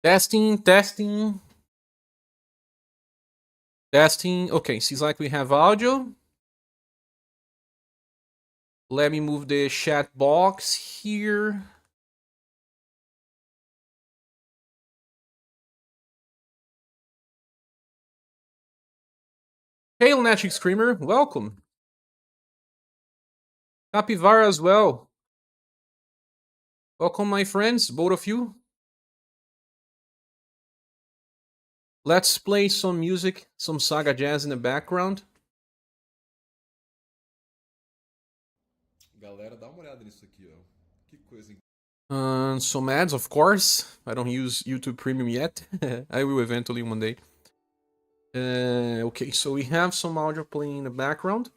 Testing, testing, testing. Okay, seems like we have audio. Let me move the chat box here. Hey, Lunatic Screamer, welcome. Capivara as well. Welcome, my friends, both of you. Let's play some music, some SaGa jazz in the background. Galera, dá uma olhada nisso aqui, ó. Que coisa Some ads, of course. I don't use YouTube Premium yet. I will eventually one day. Okay, so we have some audio playing in the background.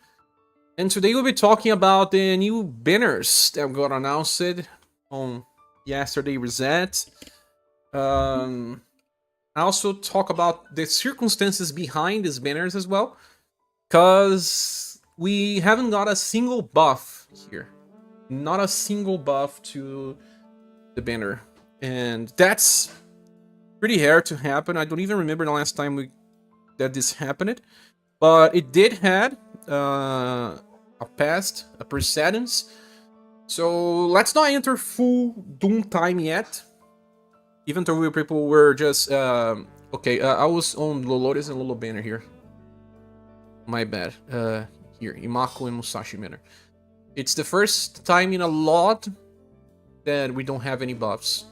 And today we'll be talking about the new banners that got announced on yesterday reset. I also talk about the circumstances behind these banners as well, because we haven't got a single buff here. Not a single buff to the banner. And that's pretty rare to happen. I don't even remember the last time that this happened. But it did had a precedence. So let's not enter full Doom time yet. Even though people were just okay. I was on Lolores and Lolo banner here. My bad. Here, Imakoo and Musashi banner. It's the first time in a lot that we don't have any buffs.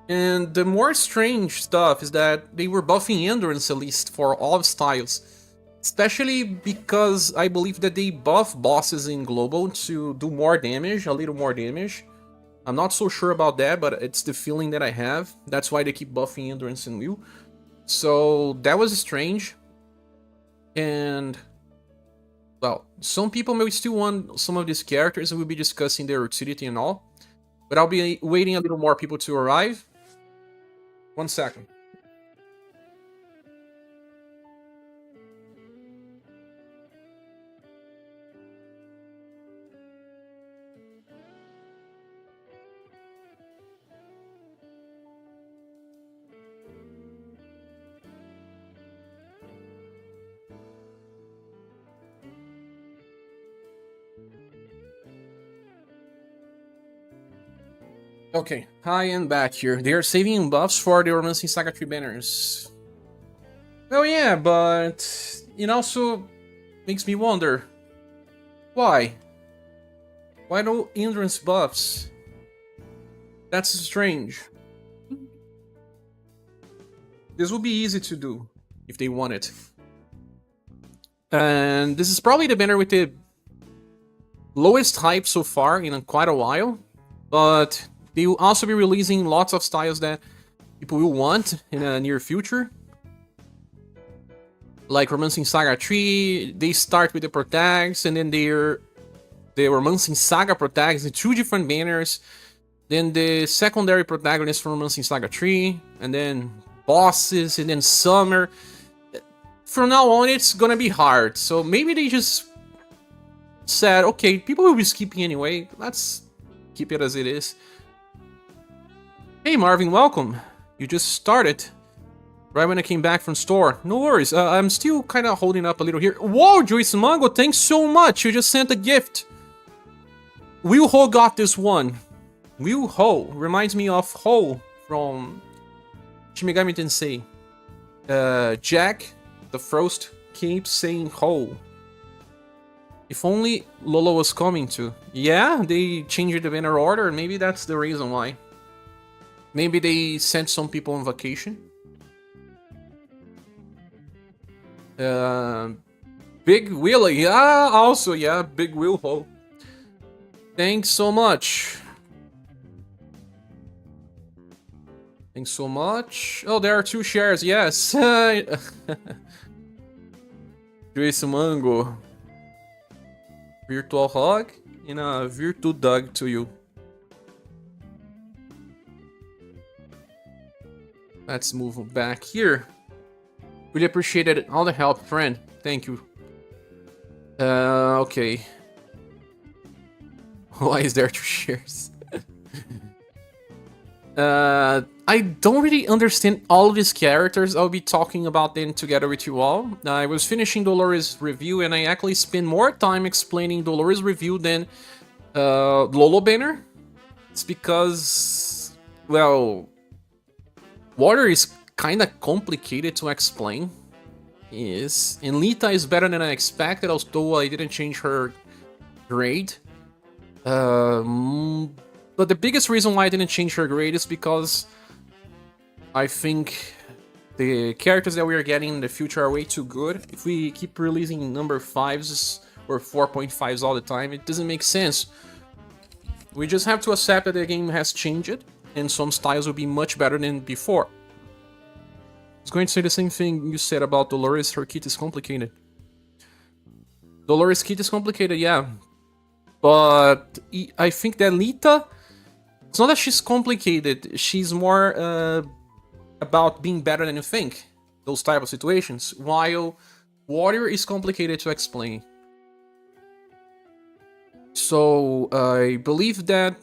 And the more strange stuff is that they were buffing endurance at least for all styles. Especially because I believe that they buff bosses in global to do more damage, a little more damage. I'm not so sure about that, but it's the feeling that I have. That's why they keep buffing endurance and will. So that was strange. And well, some people may still want some of these characters, and we'll be discussing their utility and all. But I'll be waiting a little more people to arrive. 1 second. Okay, hi and back here. They are saving buffs for the Romancing Saga 3 banners. Well, yeah, but it also makes me wonder, why? Why no endurance buffs? That's strange. This will be easy to do if they want it. And this is probably the banner with the lowest hype so far in quite a while, but they will also be releasing lots of styles that people will want in the near future. Like Romancing Saga 3, they start with the protags, and then the Romancing Saga protags in 2 different banners, then the secondary protagonist from Romancing Saga 3, and then bosses, and then summer. From now on, it's gonna be hard, so maybe they just said, okay, people will be skipping anyway, let's keep it as it is. Hey Marvin, welcome. You just started right when I came back from store. No worries, I'm still kind of holding up a little here. Whoa, Joyce Mango, thanks so much. You just sent a gift. Will Ho got this one. Will Ho reminds me of Ho from Shin Megami Tensei. Jack, the Frost, keeps saying Ho. If only Lolo was coming to. Yeah, they changed the banner order. Maybe that's the reason why. Maybe they sent some people on vacation. Big Willie, yeah, also, yeah, Big Will Ho. Thanks so much. Thanks so much. Oh, there are 2 shares, yes. Joyce Mango. Virtual hug and a virtual dog to you. Let's move back here. Really appreciated all the help, friend. Thank you. Okay. Why is there 2 shares? I don't really understand all of these characters. I'll be talking about them together with you all. I was finishing Dolores' review, and I actually spent more time explaining Dolores' review than Lolo banner. It's because, well, Water is kind of complicated to explain. Yes, and Lita is better than I expected, although I didn't change her grade. But the biggest reason why I didn't change her grade is because I think the characters that we are getting in the future are way too good. If we keep releasing number 5s or 4.5s all the time, it doesn't make sense. We just have to accept that the game has changed, and some styles will be much better than before. I was going to say the same thing you said about Dolores. Her kit is complicated. Dolores' kit is complicated, yeah. But I think that Lita, it's not that she's complicated, she's more about being better than you think. Those type of situations. While Warrior is complicated to explain. So I believe that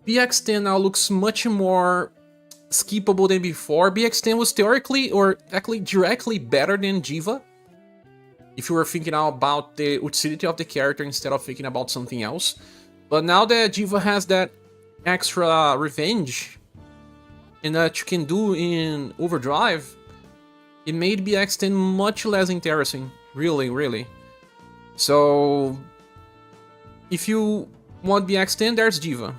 BX10 now looks much more skippable than before. BX10 was theoretically or actually directly better than Diva. If you were thinking about the utility of the character instead of thinking about something else. But now that Diva has that extra revenge and that you can do in Overdrive, it made BX10 much less interesting. Really, really. So if you want BX10, there's Diva.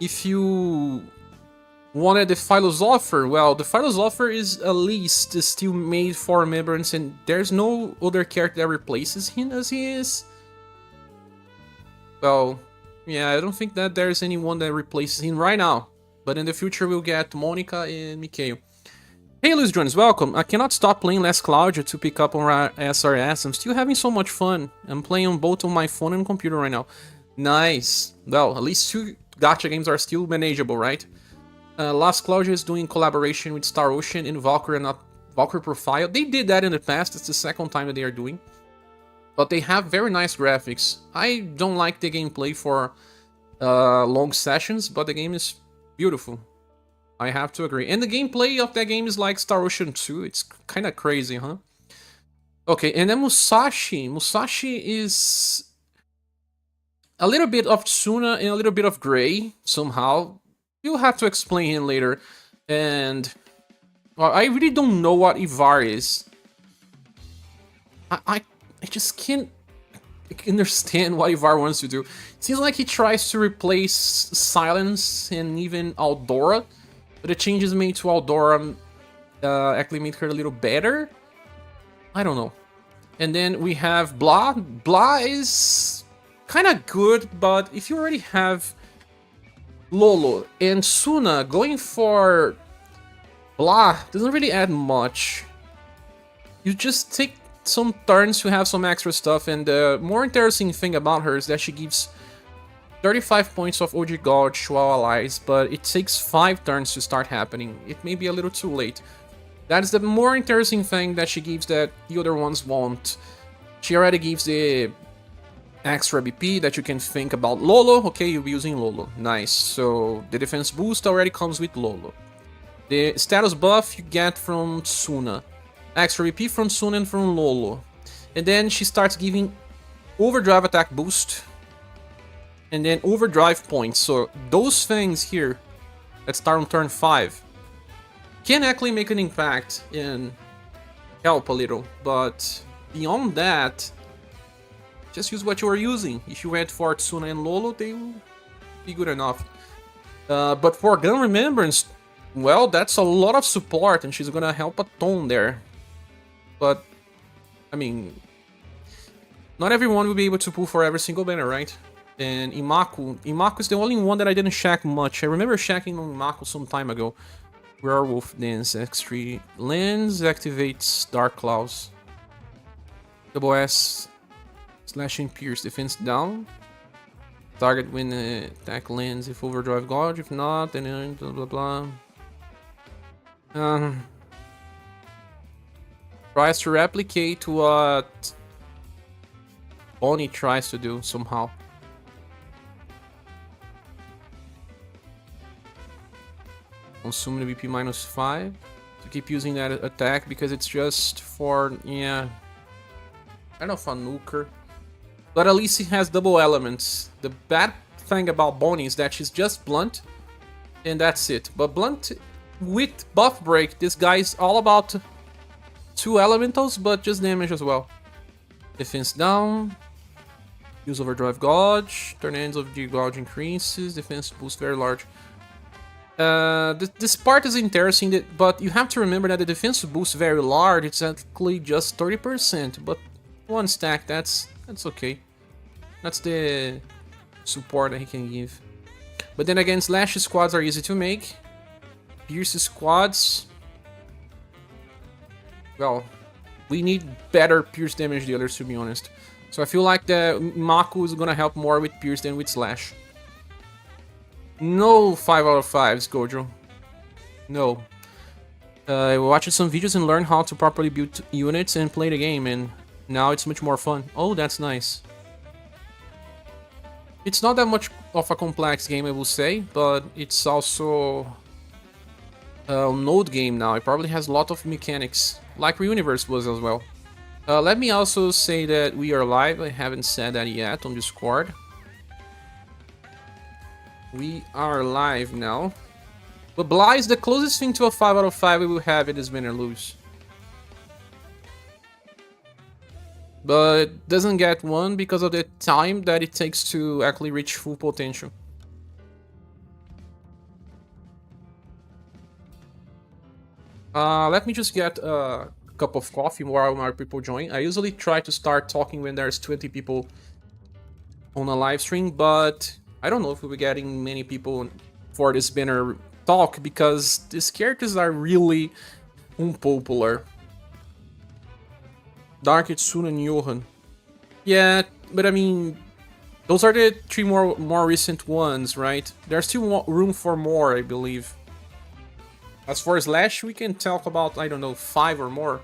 If you wanted the Philosopher, well, the Philosopher is at least still made for remembrance, and there's no other character that replaces him as he is. Well, yeah, I don't think that there's anyone that replaces him right now. But in the future, we'll get Monica and Mikhail. Hey, Luis Jones, welcome. I cannot stop playing Last Cloud to pick up on SRS. I'm still having so much fun. I'm playing on both on my phone and computer right now. Nice. Well, at least 2 gacha games are still manageable, right? Last Cloud is doing collaboration with Star Ocean and Valkyrie, not Valkyrie Profile. They did that in the past. It's the second time that they are doing. But they have very nice graphics. I don't like the gameplay for long sessions, but the game is beautiful. I have to agree. And the gameplay of that game is like Star Ocean 2. It's kind of crazy, huh? Okay, and then Musashi. Musashi is a little bit of Tsuna and a little bit of Gray, somehow. You'll have to explain him later. And well, I really don't know what Ivar is. I just can't understand what Ivar wants to do. It seems like he tries to replace Silence and even Aldora. But the changes made to Aldora actually made her a little better. I don't know. And then we have Blath. Blath is kind of good, but if you already have Lolo and Suna, going for Blath doesn't really add much. You just take some turns to have some extra stuff, and the more interesting thing about her is that she gives 35 points of OG Gouge to our allies, but it takes 5 turns to start happening. It may be a little too late. That's the more interesting thing that she gives that the other ones won't. She already gives the extra BP that you can think about. Lolo, okay, you'll be using Lolo. Nice. So the defense boost already comes with Lolo. The status buff you get from Tsuna. Extra BP from Tsuna and from Lolo. And then she starts giving overdrive attack boost. And then overdrive points. So those things here that start on turn 5 can actually make an impact and help a little. But beyond that, just use what you are using. If you went for Tsuna and Lolo, they will be good enough. But for Gun Remembrance, well, that's a lot of support, and she's gonna help a ton there. But, I mean, not everyone will be able to pull for every single banner, right? And Imakoo is the only one that I didn't shack much. I remember shacking on Imakoo some time ago. Werewolf Dance, X3 Lens activates Dark Claws. Double S, slashing pierce, defense down. Target when attack lands if overdrive gouge, if not, then blah blah blah. Tries to replicate what Bonnie tries to do somehow. consume the BP -5 to keep using that attack because it's just for, yeah, I don't know if a nuker. But at least he has double elements. The bad thing about Bonnie is that she's just blunt, and that's it. But blunt with buff break, this guy's all about 2 elementals, but just damage as well. Defense down. Use overdrive gauge. Turn ends of the gauge increases. Defense boost very large. This part is interesting, but you have to remember that the defense boost very large. It's actually just 30%, but 1 stack, that's okay. That's the support that he can give. But then again, slash squads are easy to make. Pierce squads, well, we need better pierce damage dealers, to be honest. So I feel like the Imakoo is gonna help more with pierce than with slash. No 5 out of 5s, Gojo. No. I watched some videos and learned how to properly build units and play the game, and now it's much more fun. Oh, that's nice. It's not that much of a complex game, I will say, but it's also a node game now. It probably has a lot of mechanics, like UniverSe was as well. Let me also say that we are live. I haven't said that yet on Discord. We are live now. But Blath is the closest thing to a 5 out of 5 we will have in this win or lose. But it doesn't get one because of the time that it takes to actually reach full potential. Let me just get a cup of coffee while more people join. I usually try to start talking when there's 20 people on a live stream, but I don't know if we'll be getting many people for this banner talk because these characters are really unpopular. Dark, Itsune, and Johan. Yeah, but I mean, those are the 3 more recent ones, right? There's still room for more, I believe. As for Slash, we can talk about, I don't know, 5 or more.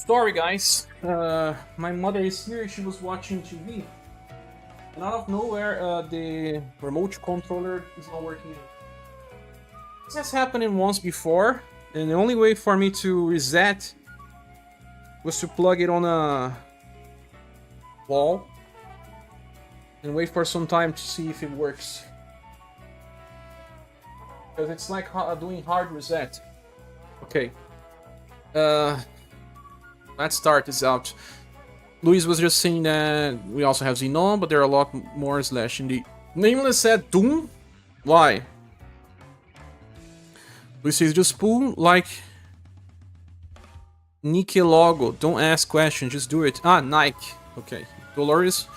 Story, guys. My mother is here. She was watching TV, and out of nowhere, the remote controller is not working. This has happened once before, and the only way for me to reset was to plug it on a wall and wait for some time to see if it works. Because it's like doing hard reset. Okay. Let's start this out. Luis was just saying that we also have Xenon, but there are a lot more slash in the Nameless said Doom? Why? Luis says just pull like Nike logo. Don't ask questions, just do it. Ah, Nike. Okay. Dolores,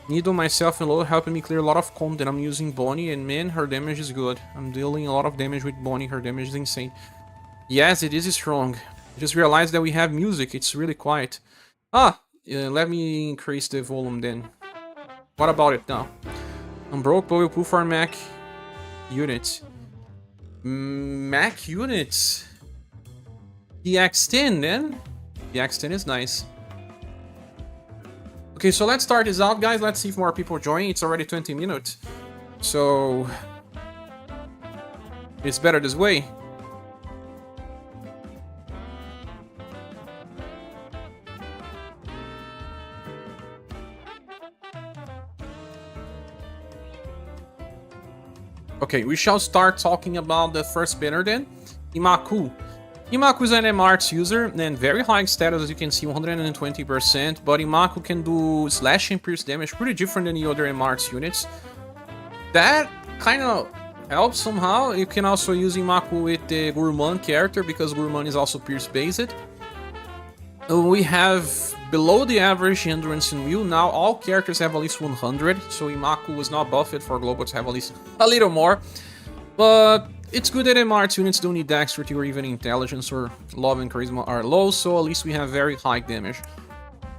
Nido, myself, and Lo helping me clear a lot of content. I'm using Bonnie, and man, her damage is good. I'm dealing a lot of damage with Bonnie. Her damage is insane. Yes, it is strong. I just realized that we have music. It's really quiet. Ah, let me increase the volume then. What about it now? I'm broke, but we'll pull for Mac units. Mac units? The X10 then? The X10 is nice. Okay, so let's start this out, guys. Let's see if more people join. It's already 20 minutes. So it's better this way. Okay, we shall start talking about the first banner then. Imakoo. Imakoo is an MRs user and very high status, as you can see, 120%, but Imakoo can do slash and pierce damage pretty different than the other MRs units. That kind of helps somehow. You can also use Imakoo with the Gourmand character, because Gourmand is also pierce based. We have below the average endurance and will. Now all characters have at least 100, so Imakoo was not buffed for global to have at least a little more. But it's good that MRs units don't need dexterity or even intelligence, or love and charisma are low, so at least we have very high damage.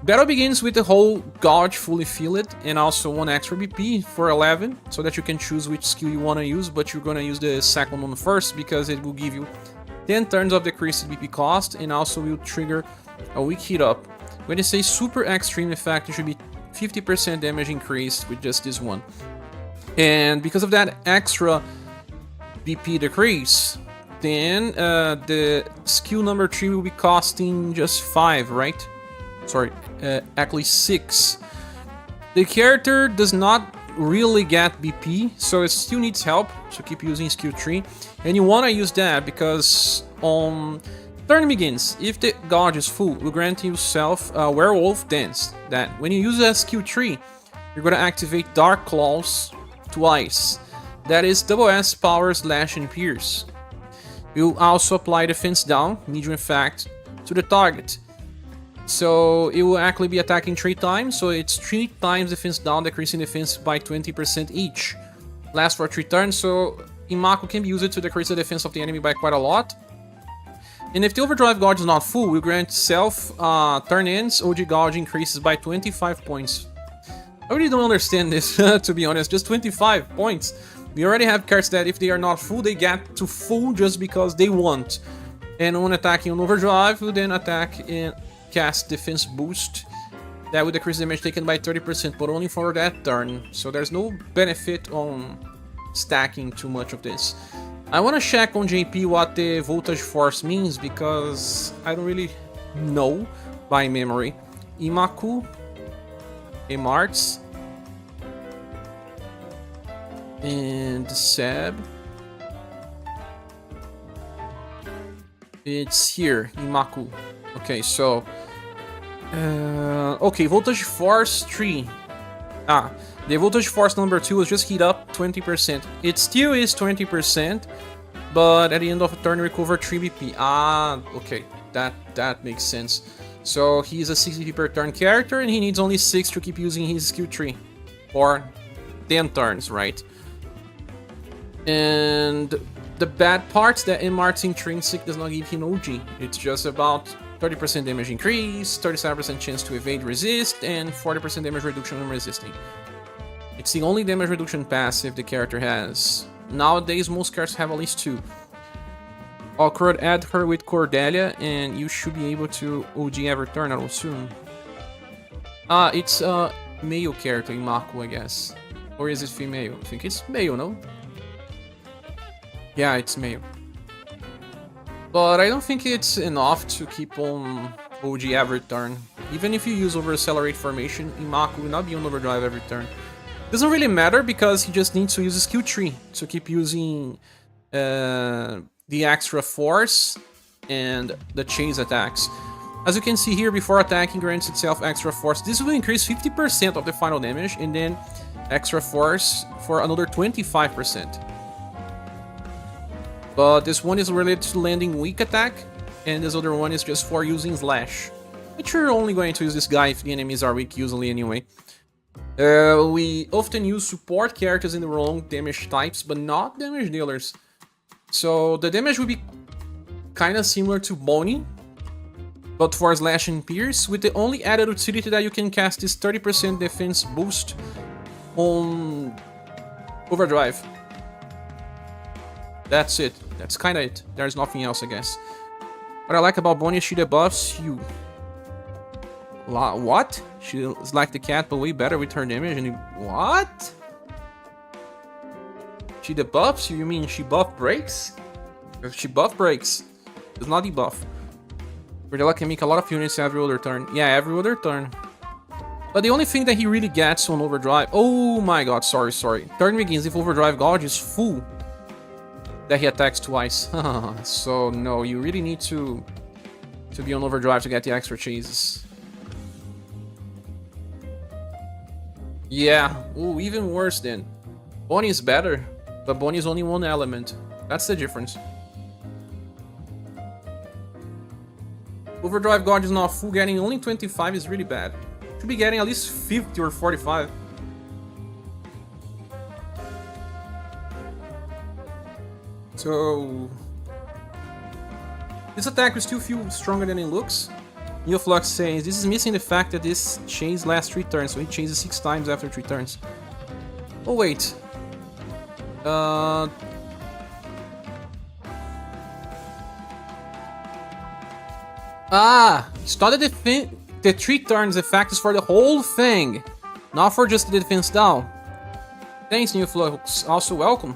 Battle begins with the whole gauge fully filled, and also 1 extra BP for 11, so that you can choose which skill you want to use, but you're gonna use the second one first, because it will give you 10 turns of decreased BP cost, and also will trigger a weak hit up. When you say super extreme effect, it should be 50% damage increased with just this one. And because of that extra BP decrease, then the skill number 3 will be costing just 5, right? Sorry, actually 6. The character does not really get BP, so it still needs help, so keep using skill 3. And you want to use that because turn begins. If the gauge is full, will grant yourself a werewolf dance. That when you use a skill 3, you're going to activate Dark Claws twice. That is double S power slash and pierce. You'll also apply defense down, medium effect, to the target. So it will actually be attacking 3 times, so it's 3 times defense down, decreasing defense by 20% each. Lasts for 3 turns, so Imakoo can be used to decrease the defense of the enemy by quite a lot. And if the overdrive gauge is not full, we grant self turn ends, OG gauge increases by 25 points. I really don't understand this, to be honest, just 25 points. We already have cards that if they are not full, they get to full just because they want. And when attacking on overdrive, we then attack and cast defense boost. That will decrease damage taken by 30%, but only for that turn. So there's no benefit on stacking too much of this. I want to check on JP what the voltage force means, because I don't really know by memory. Imakoo, Emarts, and Seb. It's here, Imakoo. Okay, so okay, voltage force 3. The voltage force number 2 was just heat up 20%. It still is 20%, but at the end of a turn recover 3 BP. Okay, that makes sense. So he's a 60 per turn character, and he needs only 6 to keep using his skill 3 for 10 turns, right? And the bad parts that MR's intrinsic does not give him OG. It's just about 30% damage increase, 37% chance to evade resist, and 40% damage reduction when resisting. It's the only damage reduction passive the character has. Nowadays, most cards have at least 2. Awkward, add her with Cordelia, and you should be able to OG every turn, I will assume. It's a male character, Imakoo, I guess. Or is it female? I think it's male, no? Yeah, it's male. But I don't think it's enough to keep on OG every turn. Even if you use over accelerate formation, Imakoo will not be on overdrive every turn. Doesn't really matter because he just needs to use a skill tree to keep using the extra force and the chase attacks. As you can see here, before attacking grants itself extra force. This will increase 50% of the final damage and then extra force for another 25%. But this one is related to landing weak attack, and this other one is just for using slash. But you're only going to use this guy if the enemies are weak usually anyway. We often use support characters in the wrong damage types, but not damage dealers. So the damage will be kinda similar to Bonnie, but for slash and pierce, with the only added utility that you can cast this 30% defense boost on overdrive. That's it. That's kinda it. There's nothing else, I guess. What I like about Bonnie is she debuffs you. What? She's like the cat, but way better with her damage. And what? She debuffs you? You mean she buff breaks? If she buff breaks, it's not debuff. Cordella can make a lot of units every other turn. Yeah, every other turn. But the only thing that he really gets on overdrive. Oh my god, sorry. Turn begins if overdrive gauge is full. That he attacks twice. So no, you really need to be on overdrive to get the extra chases. Yeah, ooh, even worse then. Bonnie is better, but Bonnie is only one element. That's the difference. Overdrive gauge is not full, getting only 25 is really bad. Should be getting at least 50 or 45. So this attack will still feel stronger than it looks. Neoflux says, this is missing the fact that this chase lasts 3 turns, so he chases 6 times after 3 turns. Oh wait. It's not the 3 turns effect is for the whole thing, not for just the defense down. Thanks, Neoflux. Also welcome.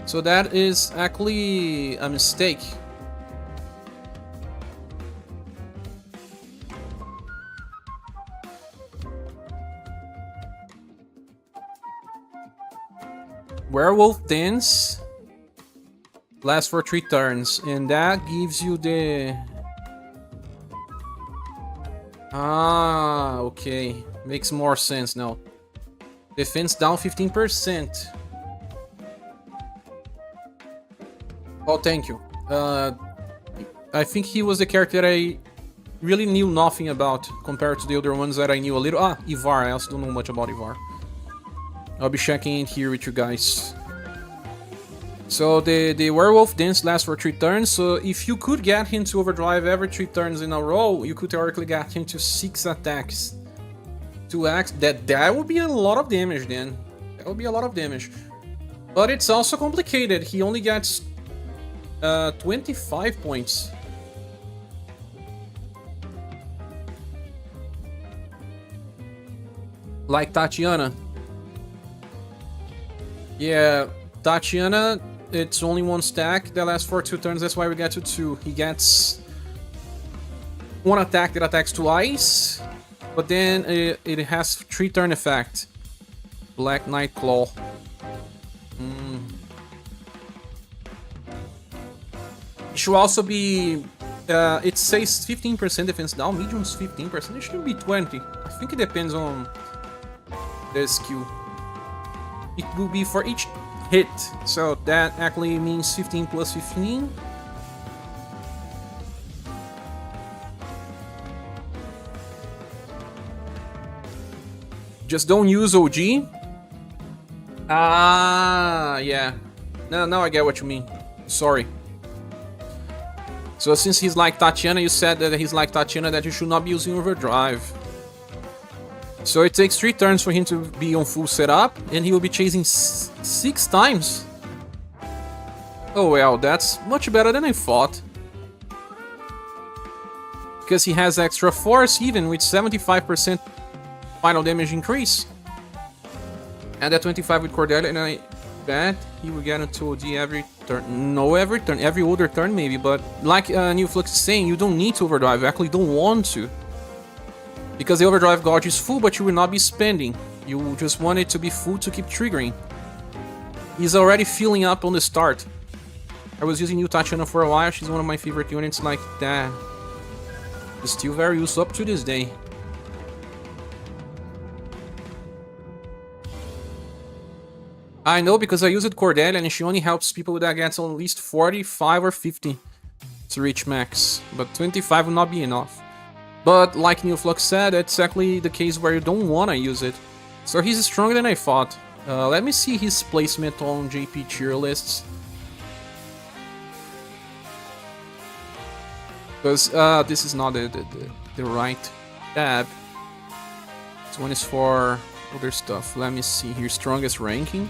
So that is actually a mistake. Werewolf Dance lasts for 3 turns, and that gives you the... okay. Makes more sense now. Defense down 15%. Oh, thank you. I think he was the character that I really knew nothing about compared to the other ones that I knew a little. Ivar. I also don't know much about Ivar. I'll be checking in here with you guys. So the werewolf dance lasts for 3 turns. So if you could get him to overdrive every 3 turns in a row, you could theoretically get him to 6 attacks. 2x. That would be a lot of damage then. That would be a lot of damage. But it's also complicated. He only gets 25 points. Like Tatiana. Yeah, Tatiana, it's only 1 stack that lasts for 2 turns, that's why we get to 2. He gets 1 attack that attacks twice, but then it has 3 turn effect. Black Knight Claw. It should also be... it says 15% defense down, medium's 15%, it should be 20. I think it depends on the skill. It will be for each hit, so that actually means 15 plus 15. Just don't use OG. Yeah. Now I get what you mean. Sorry. So since he's like Tatiana, you said that he's like Tatiana, that you should not be using overdrive. So it takes 3 turns for him to be on full setup, and he will be chasing 6 times. Oh well, that's much better than I thought. Because he has extra force even with 75% final damage increase. And that 25 with Cordelia, and I bet he will get into OD every turn. No, every turn, every other turn maybe, but like New Flux is saying, you don't need to overdrive, you actually don't want to. Because the overdrive gauge is full, but you will not be spending. You just want it to be full to keep triggering. He's already filling up on the start. I was using new Tatiana for a while, she's one of my favorite units like that. It's still very used up to this day. I know because I used Cordelia and she only helps people that gets at least 45 or 50 to reach max. But 25 will not be enough. But like New Flux said, it's exactly the case where you don't want to use it. So he's stronger than I thought. Let me see his placement on JP tier lists. Because this is not the right tab. This one is for other stuff. Let me see here. Strongest ranking.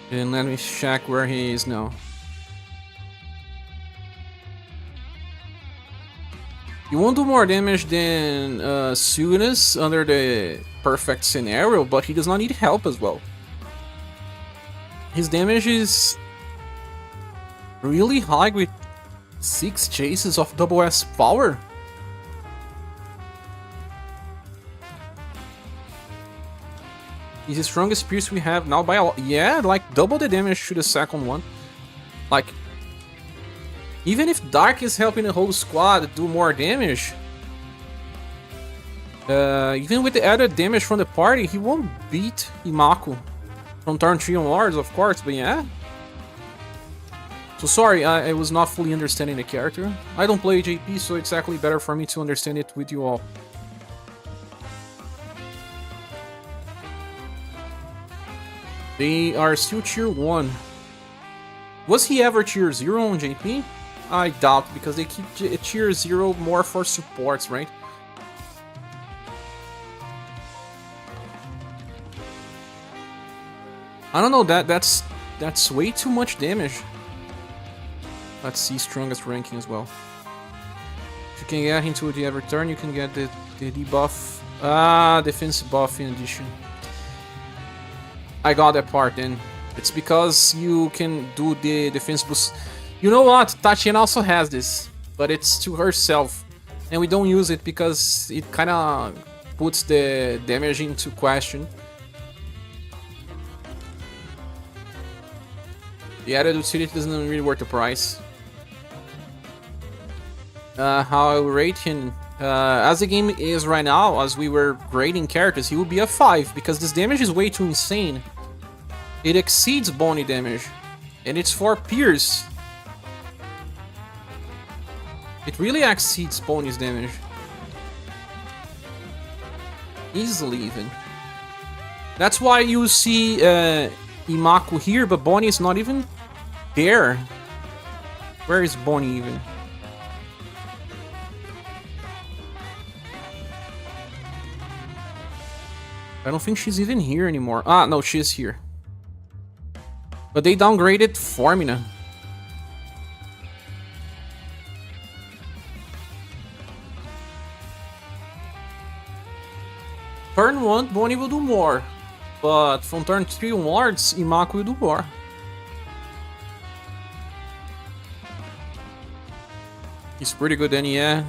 And let me check where he is now. You won't do more damage than Sunas under the perfect scenario, but he does not need help as well. His damage is really high with 6 chases of double S power. He's the strongest pierce we have now by a lot. Yeah, like double the damage to the second one. Like, even if Dark is helping the whole squad do more damage, even with the added damage from the party, he won't beat Imakoo. From turn 3 onwards, of course, but yeah. So sorry, I was not fully understanding the character. I don't play JP, so it's actually better for me to understand it with you all. They are still tier 1. Was he ever tier 0 on JP? I doubt, because they keep tier 0 more for supports, right? I don't know, that's way too much damage. Let's see strongest ranking as well. If you can get into the every turn, you can get the debuff. Defense buff in addition. I got that part then. It's because you can do the defense boost. You know what? Tatiana also has this, but it's to herself. And we don't use it because it kinda puts the damage into question. The added utility doesn't really worth the price. How I will rate him, as the game is right now, as we were grading characters, he would be a 5, because this damage is way too insane. It exceeds Bonnie damage, and it's for Pierce. It really exceeds Bonnie's damage. Easily even. That's why you see Imakoo here, but Bonnie is not even there. Where is Bonnie even? I don't think she's even here anymore. Ah, no, she's here. But they downgraded Formina. Turn 1, Bonnie will do more. But from turn 3 onwards, Imakoo will do more. He's pretty good then, yeah.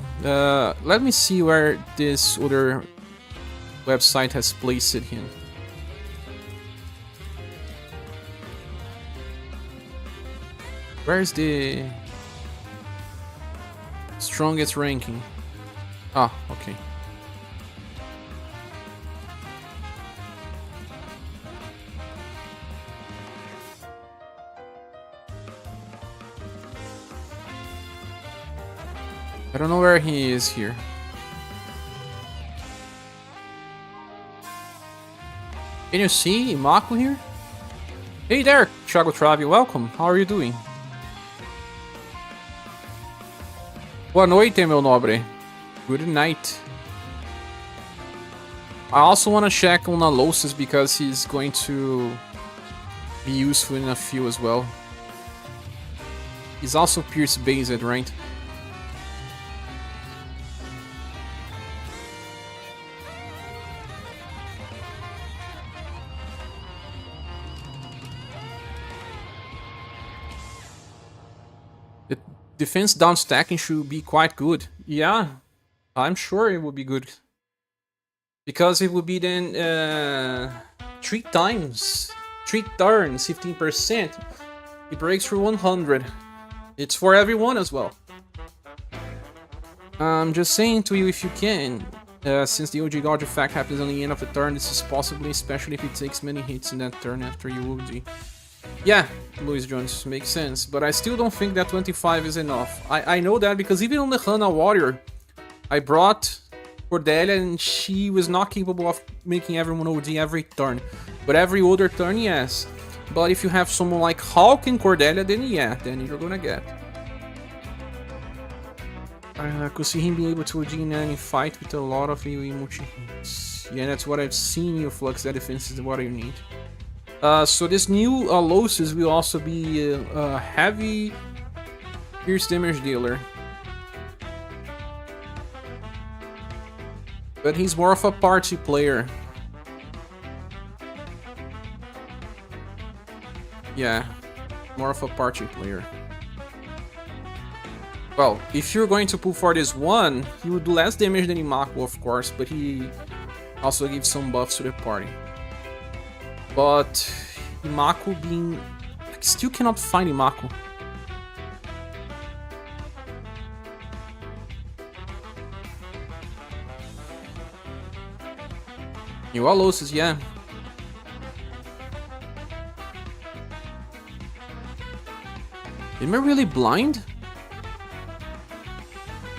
Let me see where this other website has placed him. Where's the strongest ranking? Ah, okay. I don't know where he is here. Can you see Imakoo here? Hey there, Thiago Travi, welcome. How are you doing? Boa noite, meu nobre. Good night. I also want to check on Alosis because he's going to be useful in a few as well. He's also Pierce based, right? The defense down stacking should be quite good. Yeah, I'm sure it would be good. Because it would be then 3 times, 3 turns, 15%. It breaks through 100. It's for everyone as well. I'm just saying to you if you can, since the OG Gouge effect happens on the end of the turn, this is possibly, especially if it takes many hits in that turn after you OG. Yeah, Luis Jones, makes sense, but I still don't think that 25 is enough. I know that because even on the Hana Warrior, I brought Cordelia and she was not capable of making everyone OD every turn. But every other turn, yes. But if you have someone like Hulk and Cordelia, then yeah, then you're gonna get. I could see him being able to OD in any fight with a lot of AoE multi-hits. Yeah, that's what I've seen you, Flux. That defense is what you need. So this new Alosis will also be a heavy pierce damage dealer. But he's more of a party player. Yeah, more of a party player. Well, if you're going to pull for this one, he would do less damage than Imakoo, of course, but he also gives some buffs to the party. But Imakoo being... I still cannot find Imakoo. New Alosis, yeah. Am I really blind?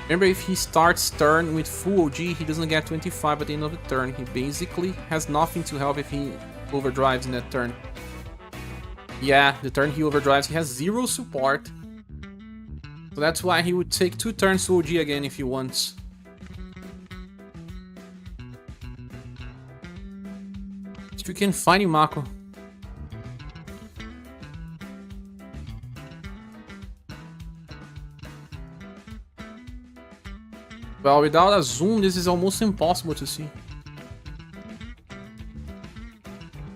Remember, if he starts turn with full OG, he doesn't get 25 at the end of the turn. He basically has nothing to help if he overdrives in that turn. Yeah, the turn he overdrives, he has 0 support. So that's why he would take 2 turns to OG again if he wants. If you can find Imakoo. Well, without a zoom, this is almost impossible to see.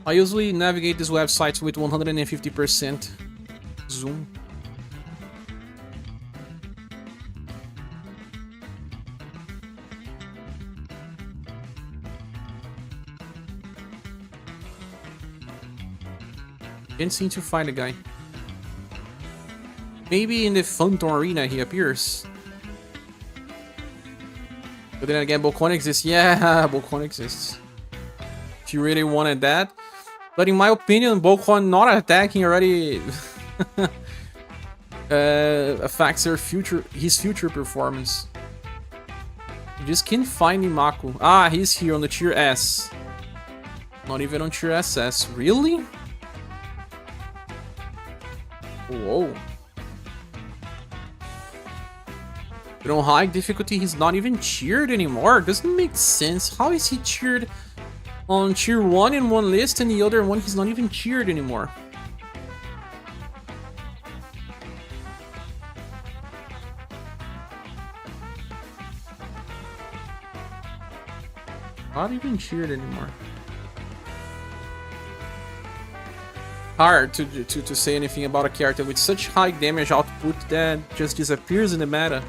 I usually navigate these websites with 150% zoom. Can't seem to find the guy. Maybe in the Phantom Arena he appears. But then again, Bokon exists. Yeah, Bokon exists. If you really wanted that. But in my opinion, Bokon not attacking already affects his future performance. You just can't find Imakoo. Ah, he's here on the tier S. Not even on tier SS. Really? Whoa. But on high difficulty, he's not even cheered anymore. Doesn't make sense. How is he cheered on tier 1 in one list and the other one he's not even cheered anymore? Not even cheered anymore. Hard to say anything about a character with such high damage output that just disappears in the meta.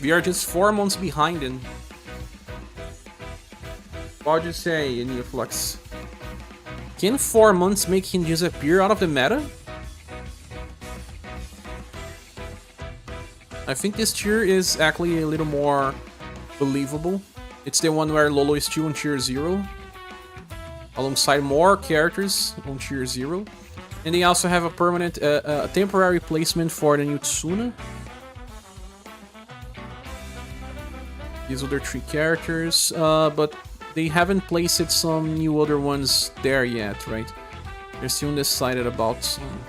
We are just 4 months behind him. What would you say, Neoflux? Can 4 months make him disappear out of the meta? I think this tier is actually a little more believable. It's the one where Lolo is still on tier 0. Alongside more characters on tier 0. And they also have a permanent, temporary placement for the new Tsuna. These other 3 characters, but they haven't placed some new other ones there yet, right? They're still undecided about some.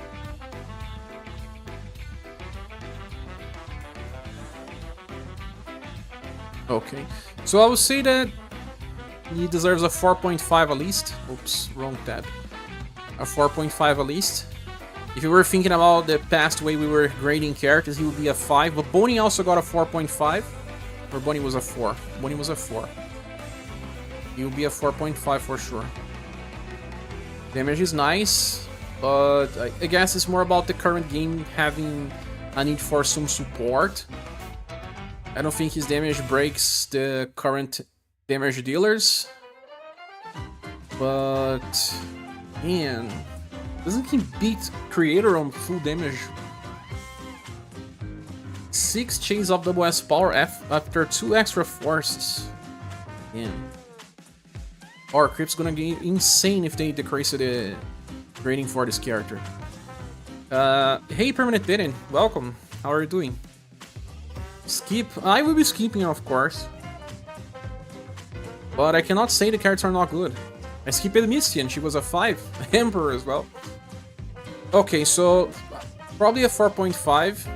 Okay, so I would say that he deserves a 4.5 at least. Oops, wrong tab. A 4.5 at least. If you were thinking about the past way we were grading characters, he would be a 5. But Bonnie also got a 4.5. Or Bonnie was a 4. Bonnie was a 4. He will be a 4.5 for sure. Damage is nice, but I guess it's more about the current game having a need for some support. I don't think his damage breaks the current damage dealers. But man, doesn't he beat Creator on full damage? 6 chains of double S power after 2 extra forces. Man. Our creep's gonna be insane if they decrease the rating for this character. Hey Permanent Bitten, welcome. How are you doing? Skip. I will be skipping, of course. But I cannot say the characters are not good. I skipped Misty and she was a 5. Emperor as well. Okay, so probably a 4.5.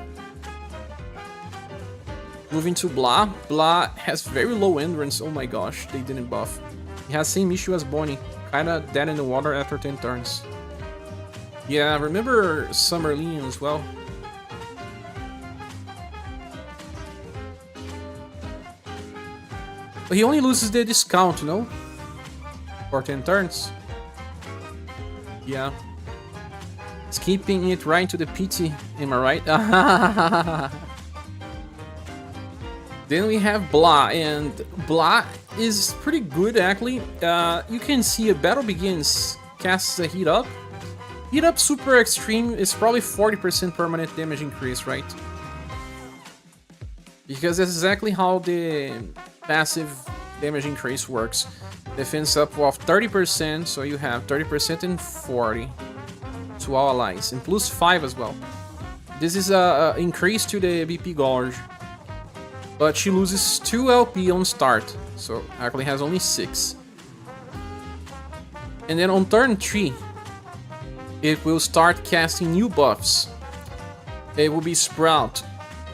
Moving to Blath. Blath has very low endurance. Oh my gosh, they didn't buff. He has same issue as Bonnie. Kinda dead in the water after 10 turns. Yeah, remember Summerlin as well? But he only loses the discount, no? For 10 turns. Yeah. Skipping it right into the PT, am I right? Then we have Blath, and Blath is pretty good actually. You can see a battle begins, casts a heat up. Heat up super extreme is probably 40% permanent damage increase, right? Because that's exactly how the passive damage increase works. Defense up of 30%, so you have 30% and 40 to all allies, and plus 5 as well. This is a increase to the BP gauge, but she loses 2 LP on start, so actually has only 6. And then on turn 3, it will start casting new buffs. It will be Sprout.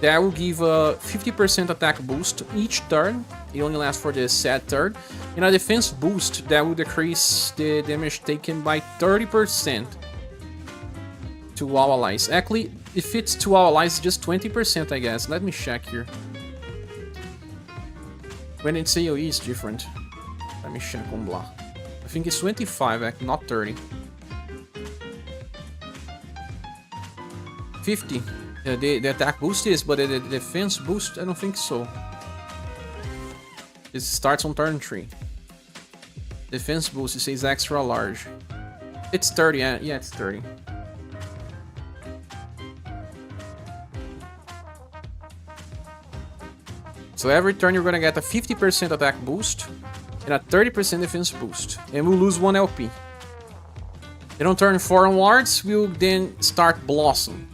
That will give a 50% attack boost each turn. It only lasts for the set turn. And a defense boost that will decrease the damage taken by 30% to all allies. Actually, if it's to all allies, just 20%, I guess. Let me check here. When it's AoE, it's different. Let me check on Blath. I think it's 25, not 30. 50. The attack boost is, but the defense boost, I don't think so. It starts on turn 3. Defense boost, it says extra large. It's 30, yeah, it's 30. So every turn you're gonna get a 50% attack boost and a 30% defense boost, and we'll lose 1 LP. Then on turn 4 onwards, we'll then start Blossom.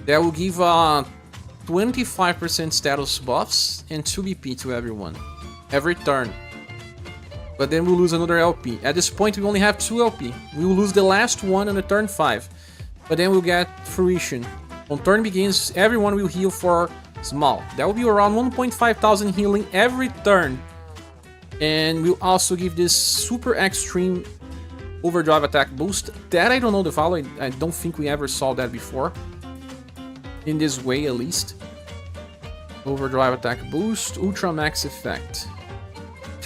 That will give 25% status buffs and 2 BP to everyone, every turn. But then we'll lose another LP. At this point, we only have 2 LP. We will lose the last one on the turn 5, but then we'll get Fruition. On turn begins, everyone will heal for small. That will be around 1,500 healing every turn. And we'll also give this super extreme overdrive attack boost. That I don't know the value. I don't think we ever saw that before. In this way, at least. Overdrive attack boost, ultra max effect.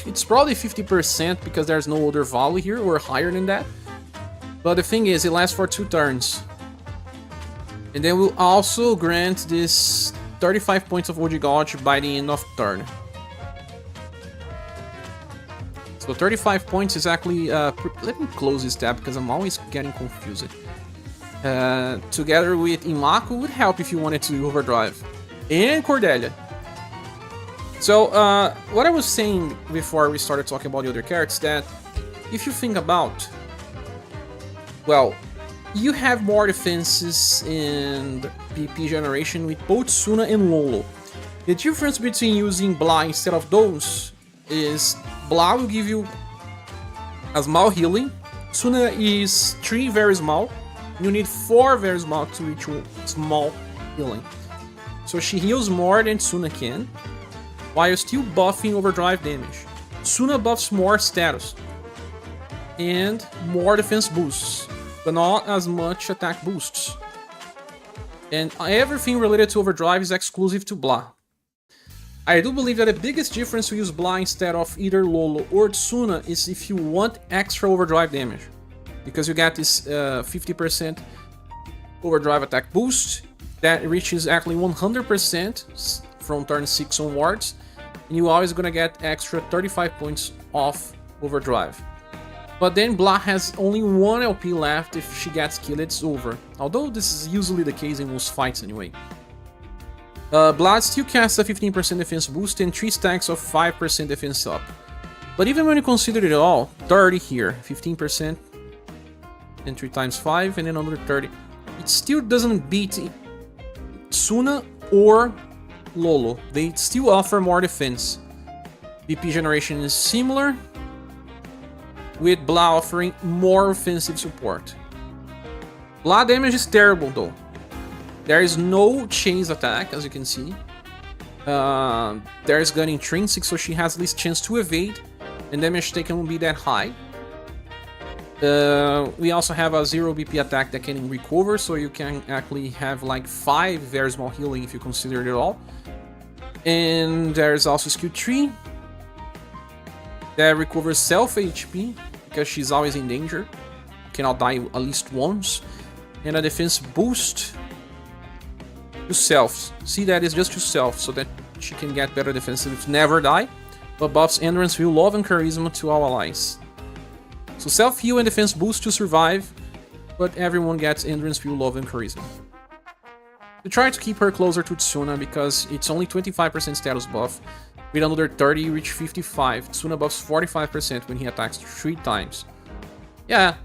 It's probably 50% because there's no other value here or higher than that. But the thing is, it lasts for 2 turns. And then we'll also grant this 35 points of OG Gauge by the end of turn. So 35 points is actually... let me close this tab because I'm always getting confused. Together with Imakoo would help if you wanted to overdrive. And Cordelia. So, what I was saying before we started talking about the other characters, that if you think about... Well, you have more defenses in PP generation with both Suna and Lolo. The difference between using Blath instead of those is Blath will give you a small healing. Suna is 3 very small. You need 4 very small to reach small healing. So she heals more than Suna can. while still buffing overdrive damage. Tsuna buffs more status and more defense boosts, but not as much attack boosts. And everything related to overdrive is exclusive to Blath. I do believe that the biggest difference to use Blath instead of either Lolo or Tsuna is if you want extra overdrive damage. Because you get this 50% overdrive attack boost that reaches actually 100% from turn 6 onwards, and you're always gonna get extra 35 points off overdrive. But then Blath has only 1 LP left. If she gets killed, it's over. Although this is usually the case in most fights anyway. Blath still casts a 15% defense boost and 3 stacks of 5% defense up. But even when you consider it all, 30 here, 15%, and 3 times 5, and then another 30. It still doesn't beat Tsuna or Lolo. They still offer more defense. BP generation is similar, with Blath offering more offensive support. Blath damage is terrible though. There is no chase attack, as you can see. There is gun intrinsic, so she has least chance to evade, and damage taken won't be that high. We also have a 0 BP attack that can recover, so you can actually have like 5 very small healing if you consider it all. And there's also skill 3 that recovers self HP, because she's always in danger. Cannot die at least once. And a defense boost to self. See, that is just to self, so that she can get better defensive, never die. But buffs endurance, will, love, and charisma to all allies. So self heal and defense boost to survive, but everyone gets endurance, will, love, and charisma. We try to keep her closer to Tsuna because it's only 25% status buff. With another 30, reach 55. Tsuna buffs 45% when he attacks 3 times. Yeah,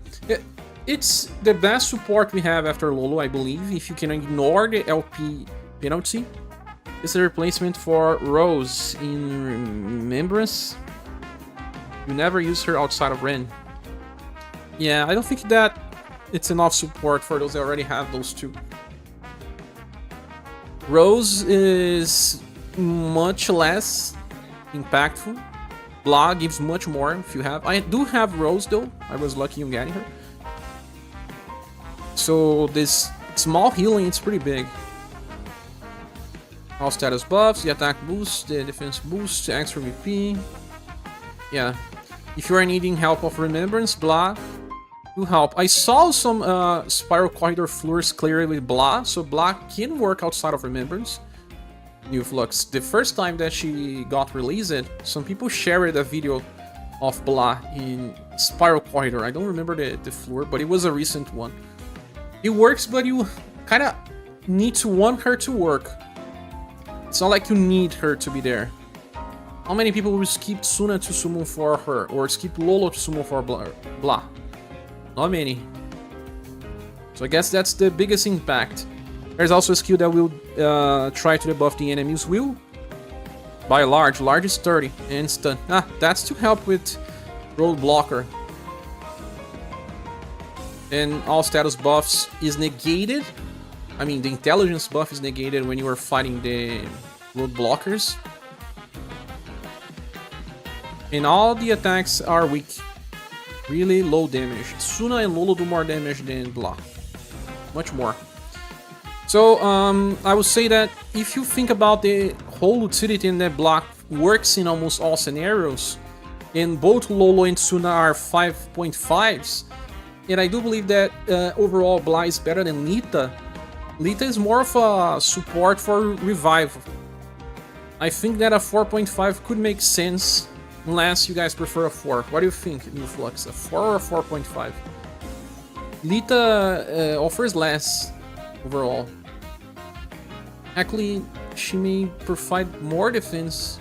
it's the best support we have after Lolo, I believe. If you can ignore the LP penalty, it's a replacement for Rose in Remembrance. You never use her outside of Ren. Yeah, I don't think that it's enough support for those that already have those 2. Rose is much less impactful. Blath gives much more if you have. I do have Rose though. I was lucky in getting her. So this small healing, it's pretty big. All status buffs, the attack boost, the defense boost, extra VP. Yeah. If you are needing help of Remembrance, Blath will help. I saw some Spiral Corridor floors clearly with Blath, so Blath can work outside of Remembrance. New Flux. The first time that she got released, some people shared a video of Blath in Spiral Corridor. I don't remember the floor, but it was a recent one. It works, but you kind of need to want her to work. It's not like you need her to be there. How many people will skip Tsuna to summon for her, or skip Lolo to summon for Blath? Not many. So I guess that's the biggest impact. There's also a skill that will try to debuff the enemy's will by large. Large is 30 and stun. That's to help with road blocker. And all status buffs is negated. I mean, the intelligence buff is negated when you are fighting the road blockers. And all the attacks are weak. Really low damage. Tsuna and Lolo do more damage than Blath. Much more. So, I would say that if you think about the whole utility in that Blath works in almost all scenarios, and both Lolo and Tsuna are 5.5s, and I do believe that overall Blath is better than Lita. Lita is more of a support for revival. I think that a 4.5 could make sense, unless you guys prefer a 4. What do you think, New Flux? A 4 or a 4.5? Lita offers less overall. Actually, she may provide more defense,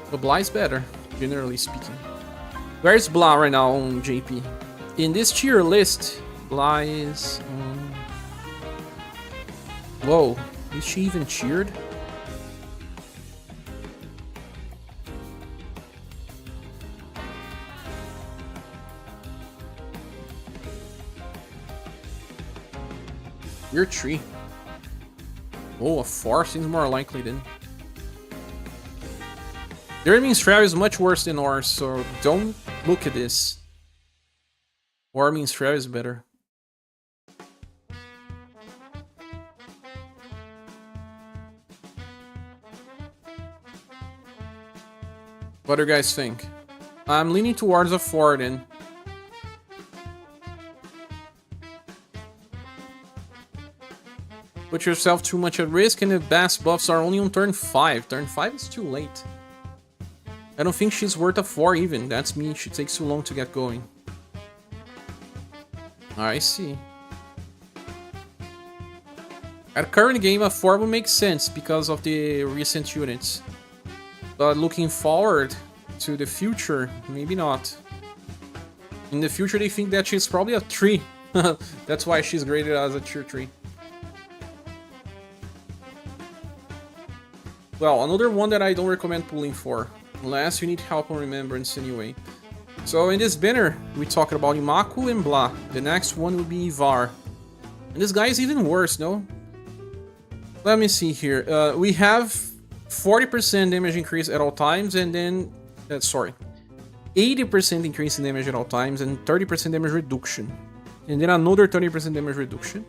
but Blath is better, generally speaking. Where's Blath right now on JP? In this tier list, Blath is... Whoa, is she even cheered? You're 3. Oh, a 4 seems more likely then. Their Minstrel is much worse than ours, so don't look at this. Our Minstrel is better. What do you guys think? I'm leaning towards a 4 then. Put yourself too much at risk, and the best buffs are only on turn 5. Turn 5 is too late. I don't think she's worth a 4 even. That's me. She takes too long to get going. I see. At current game, a 4 would make sense because of the recent units. But looking forward to the future, maybe not. In the future, they think that she's probably a 3. That's why she's graded as a tier 3. Well, another one that I don't recommend pulling for, unless you need help on remembrance anyway. So in this banner, we talked about Imakoo and Blath. The next one will be Ivar. And this guy is even worse, no? Let me see here. We have 40% damage increase at all times, and then... 80% increase in damage at all times, and 30% damage reduction. And then another 30% damage reduction.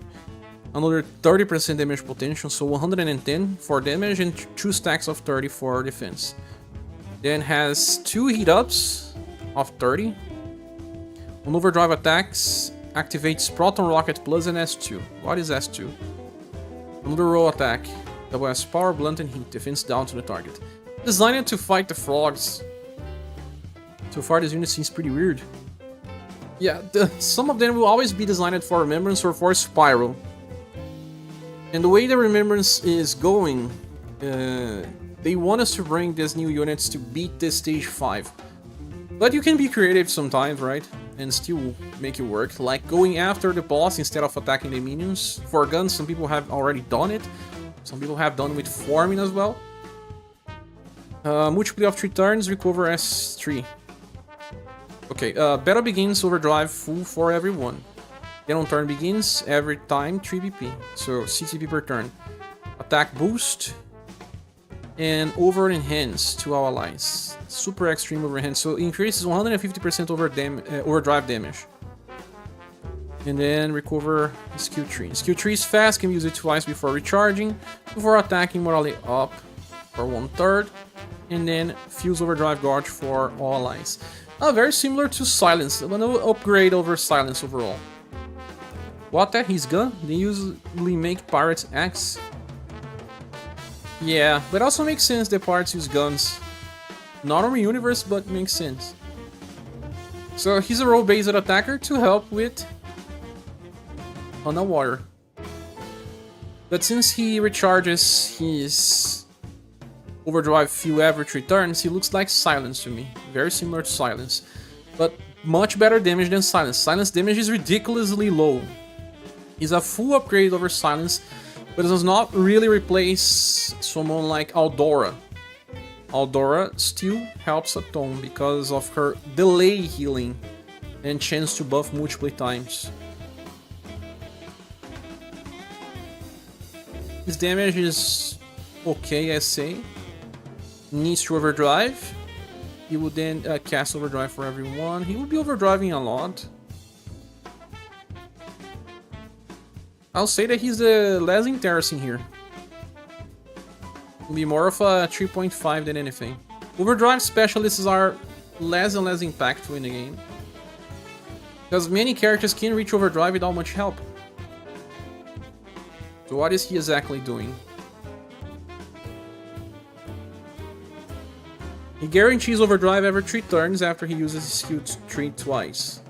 Another 30% damage potential, so 110 for damage and 2 stacks of 30 for defense. Then has 2 heat ups of 30. On overdrive attacks, activates Proton Rocket Plus and S2. What is S2? Another roll attack that has power, blunt, and heat. Defense down to the target. Designed to fight the frogs. So far, this unit seems pretty weird. Yeah, some of them will always be designed for Remembrance or for Spiral. And the way the Remembrance is going, they want us to bring these new units to beat this stage 5. But you can be creative sometimes, right? And still make it work. Like going after the boss instead of attacking the minions. For guns, some people have already done it. Some people have done with farming as well. Multiple of 3 turns, recover S3. Okay, battle begins, overdrive full for everyone. Then on turn begins, every time 3 BP, so 6 BP per turn. Attack boost, and over enhance to our allies. Super extreme over enhance, so increases 150% overdrive damage. And then recover skill tree. Skill tree is fast, can use it twice before recharging, before attacking morally up for 1/3. And then fuse overdrive gauge for all allies. Very similar to silence, but no upgrade over silence overall. What the? His gun? They usually make pirates X. Yeah, but also makes sense that pirates use guns. Not on UniverSe, but makes sense. So he's a role-based attacker to help with on the water. But since he recharges his overdrive fuel every 3 turns, he looks like silence to me. Very similar to silence. But much better damage than silence. Silence damage is ridiculously low. Is a full upgrade over silence, but it does not really replace someone like Aldora. Aldora still helps a ton because of her delay healing and chance to buff multiple times. His damage is okay, I say. Needs to overdrive. He will then cast overdrive for everyone. He will be overdriving a lot. I'll say that he's the less interesting here. Will be more of a 3.5 than anything. Overdrive specialists are less and less impactful in the game. Because many characters can reach overdrive without much help. So what is he exactly doing? He guarantees overdrive every 3 turns after he uses his skill tree twice.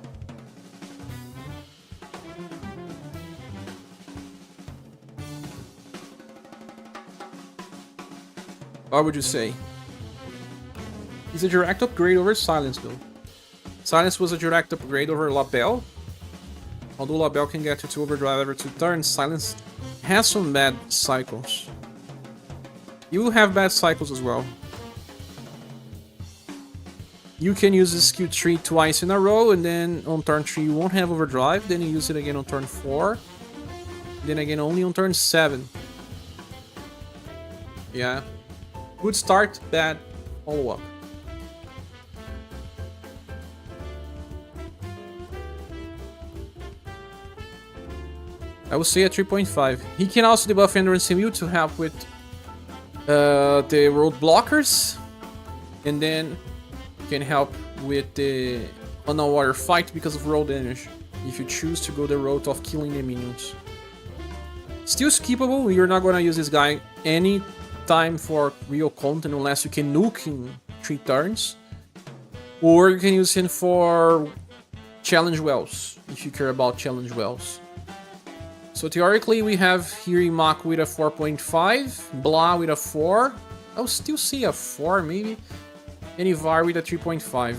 What would you say? He's a direct upgrade over Silence though. Silence was a direct upgrade over Labelle. Although Labelle can get you to overdrive every 2 turns, Silence has some bad cycles. You will have bad cycles as well. You can use the skill tree twice in a row, and then on turn 3 you won't have overdrive, then you use it again on turn 4, then again only on turn 7. Yeah. Good start, bad follow-up. I would say a 3.5. He can also debuff Endurance and Will to help with the road blockers. And then can help with the underwater fight because of road damage. If you choose to go the route of killing the minions. Still skippable, you're not gonna use this guy any time for real content unless you can nuke in 3 turns. Or you can use him for challenge wells, if you care about challenge wells. So theoretically we have here Imakoo with a 4.5, Blath with a 4, I'll still say a 4 maybe, and Ivar with a 3.5.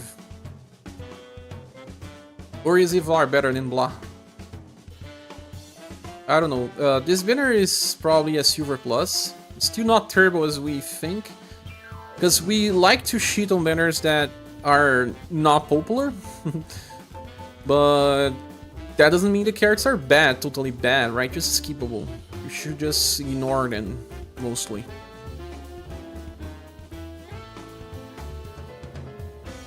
Or is Ivar better than Blath? I don't know. This banner is probably a silver plus. It's still not terrible as we think. Because we like to shit on banners that are not popular. But that doesn't mean the characters are bad, totally bad, right? Just skippable. You should just ignore them, mostly.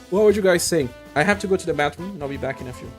What would you guys say? I have to go to the bathroom and I'll be back in a few.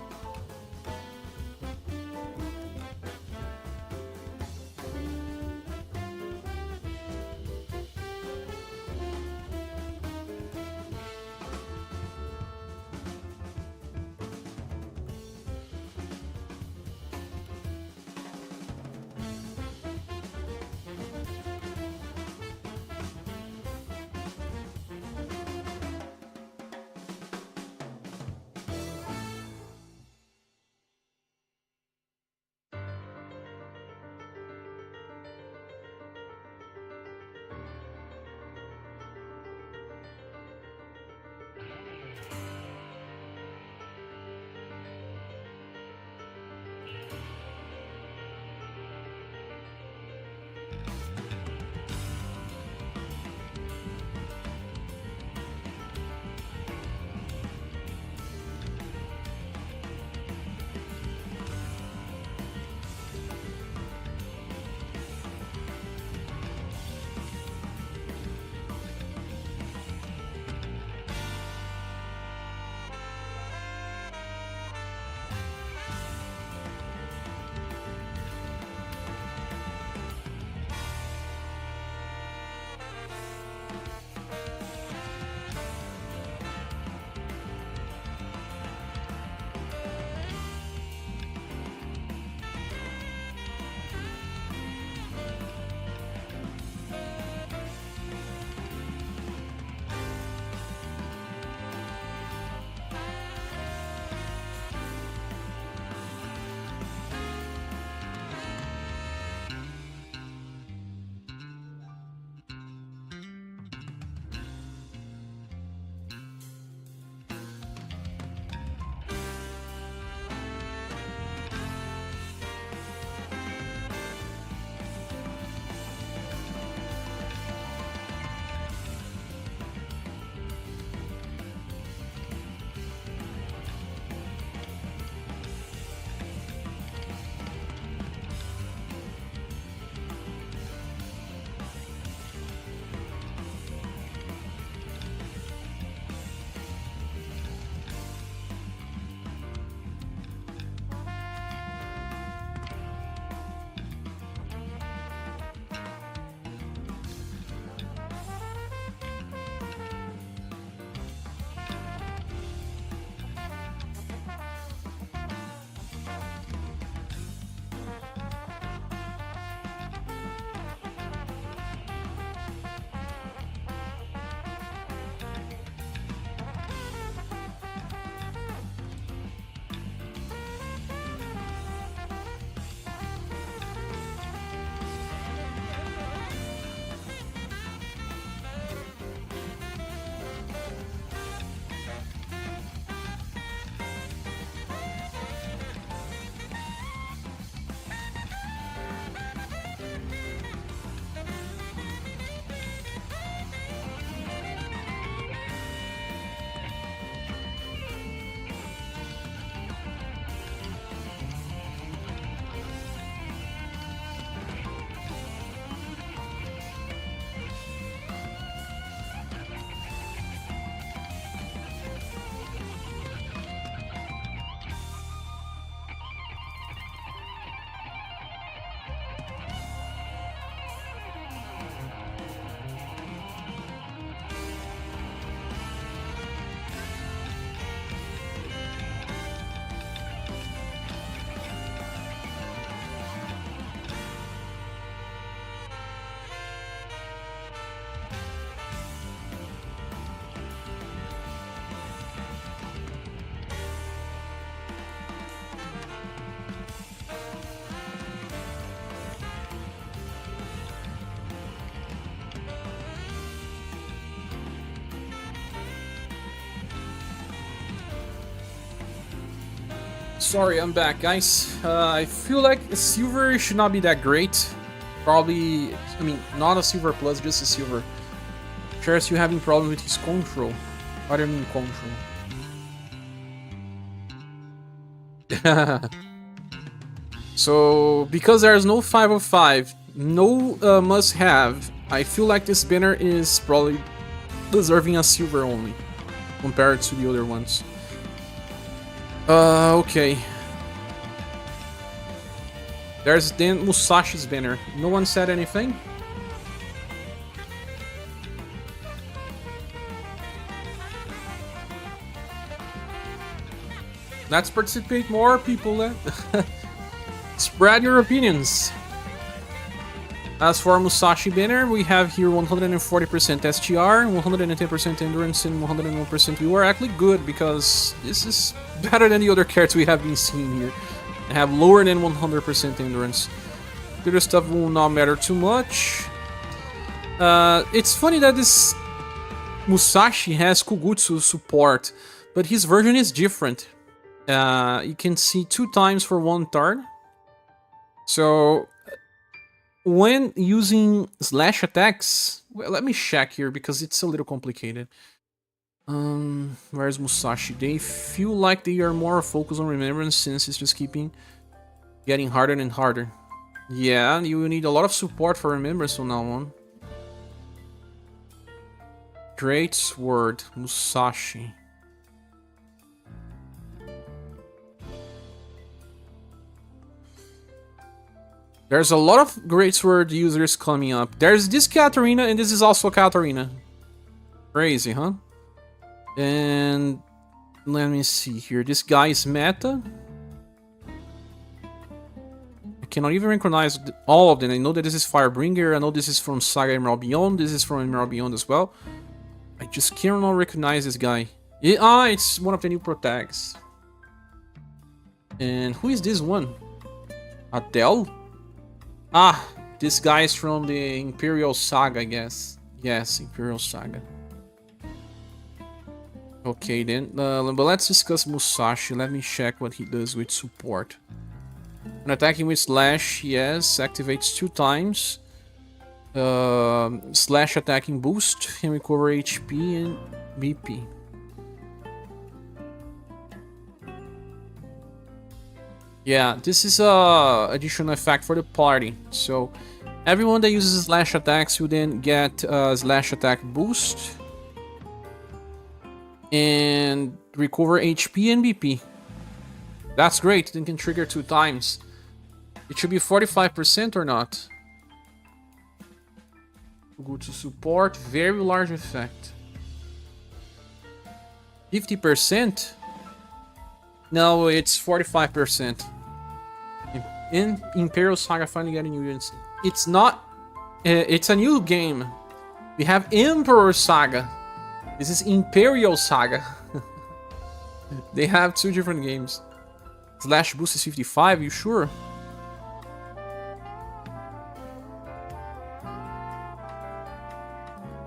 Sorry, I'm back, guys. I feel like a silver should not be that great. Probably, I mean, not a silver plus, just a silver. Shares you having problem with his control. What do you mean control? So, because there's no 505, no must-have, I feel like this banner is probably deserving a silver only, compared to the other ones. Okay. There's then Musashi's banner. No one said anything? Let's participate more, people. Spread your opinions. As for Musashi banner, we have here 140% SGR, 110% endurance, and 101% we were actually good because this is better than the other cards we have been seeing here. I have lower than 100% endurance. The other stuff will not matter too much. It's funny that this Musashi has Kugutsu support, but his version is different. You can see 2 times for 1 turn. So when using slash attacks, well, let me check here because it's a little complicated. Where's Musashi? They feel like they are more focused on remembrance since it's just keeping getting harder and harder. Yeah, you need a lot of support for remembrance from now on. Great Sword, Musashi. There's a lot of Great Sword users coming up. There's this Katarina, and this is also Katarina. Crazy, huh? And let me see here. This guy is meta. I cannot even recognize all of them. I know that this is Firebringer. I know this is from SaGa Emerald Beyond. This is from Emerald Beyond as well. I just cannot recognize this guy. It's one of the new protags. And who is this one? Adele? This guy is from the Imperial Saga, I guess. Yes, Imperial Saga. Okay then, but let's discuss Musashi. Let me check what he does with support. When attacking with Slash, yes, activates 2 times. Slash attacking boost, and recover HP and BP. Yeah, this is a additional effect for the party. So everyone that uses slash attacks will then get a slash attack boost and recover HP and BP. That's great. Then can trigger 2 times. It should be 45% or not. Go to support. Very large effect. 50%? No, it's 45%. In Imperial Saga finally getting new units. It's not... it's a new game. We have Emperor Saga. This is Imperial Saga. They have 2 different games. Slash boost is 55, you sure?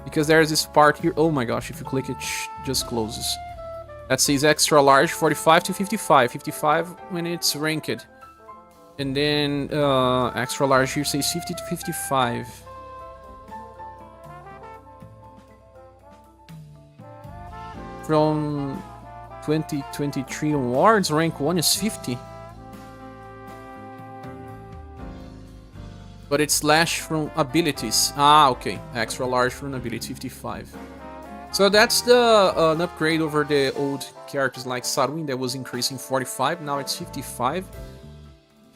Because there's this part here. Oh my gosh, if you click it, just closes. That says extra large, 45 to 55. 55 when it's ranked. And then extra large here says 50 to 55. From 2023 onwards, rank 1 is 50. But it's slash from abilities. Okay. Extra large from ability 55. So that's an upgrade over the old characters like Sarwin that was increasing 45. Now it's 55.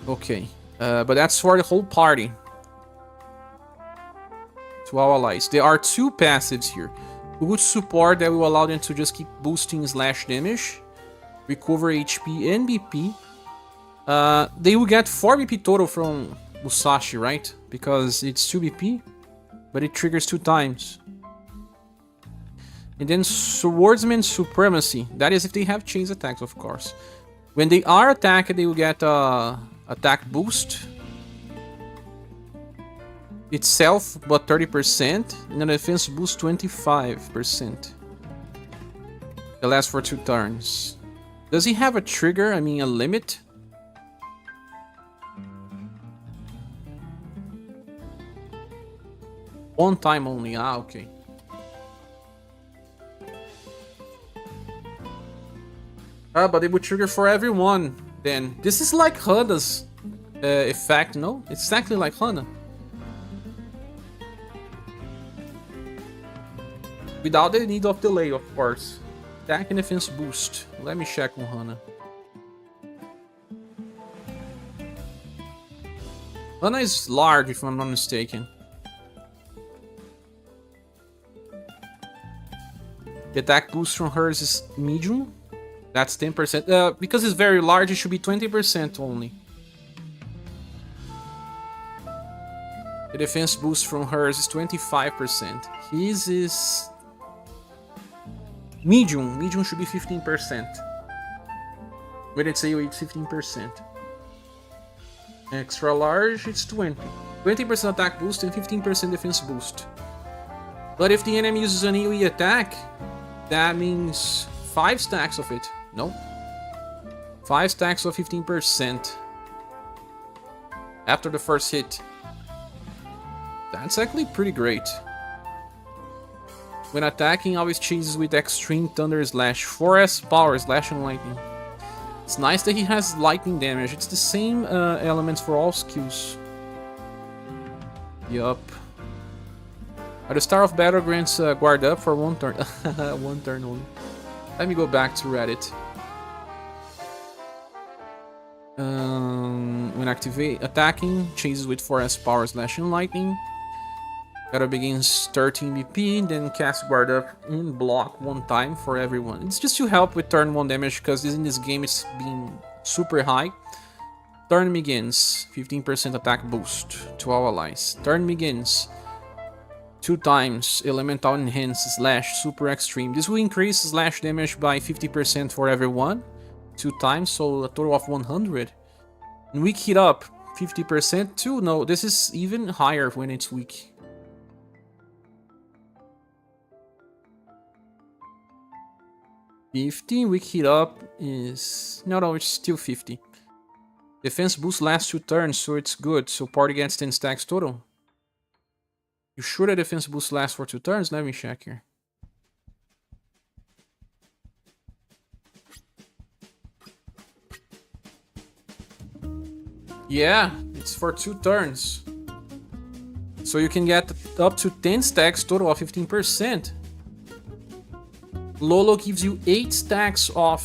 Okay. But that's for the whole party. To our allies. There are 2 passives here. Good support that will allow them to just keep boosting slash damage. Recover HP and BP. They will get 4 BP total from Musashi, right? Because it's 2 BP. But it triggers 2 times. And then Swordsman Supremacy. That is if they have chains attacks, of course. When they are attacked, they will get attack boost. Itself, but 30%. And then defense boost 25%. It lasts for 2 turns. Does he have a trigger? I mean, a limit? One time only. Ah, okay. Ah, but it would trigger for everyone then. This is like Hana's effect, no? It's exactly like Hana. Without the need of delay, of course. Attack and defense boost. Let me check on Hana. Hana is large, if I'm not mistaken. The attack boost from hers is medium. That's 10%. Because it's very large, it should be 20% only. The defense boost from hers is 25%. His is medium. Medium should be 15%. When it's AoE, it's 15%. Extra large, it's 20. 20% attack boost and 15% defense boost. But if the enemy uses an AoE attack, that means 5 stacks of it. No. 5 stacks of 15%. After the first hit. That's actually pretty great. When attacking, always chases with Extreme Thunder Slash, 4S power, Slash and Lightning. It's nice that he has lightning damage. It's the same elements for all skills. Yup. The Star of Battle grants guard up for 1 turn. 1 turn only. Let me go back to Reddit. When attacking, chases with 4S power, Slash and Lightning. Battle begins 13 BP, then cast guard up and block 1 time for everyone. It's just to help with turn 1 damage, because in this game it's being super high. Turn begins, 15% attack boost to all allies. Turn begins, 2 times Elemental Enhance Slash Super Extreme. This will increase slash damage by 50% for everyone. 2 times, so a total of 100. And weak hit up, 50% too. No, this is even higher when it's weak. Weak hit up is... No, it's still 50. Defense boost lasts 2 turns, so it's good. So party gets 10 stacks total. You sure the defense boost lasts for 2 turns? Let me check here. Yeah, it's for 2 turns. So you can get up to 10 stacks total of 15%. Lolo gives you 8 stacks of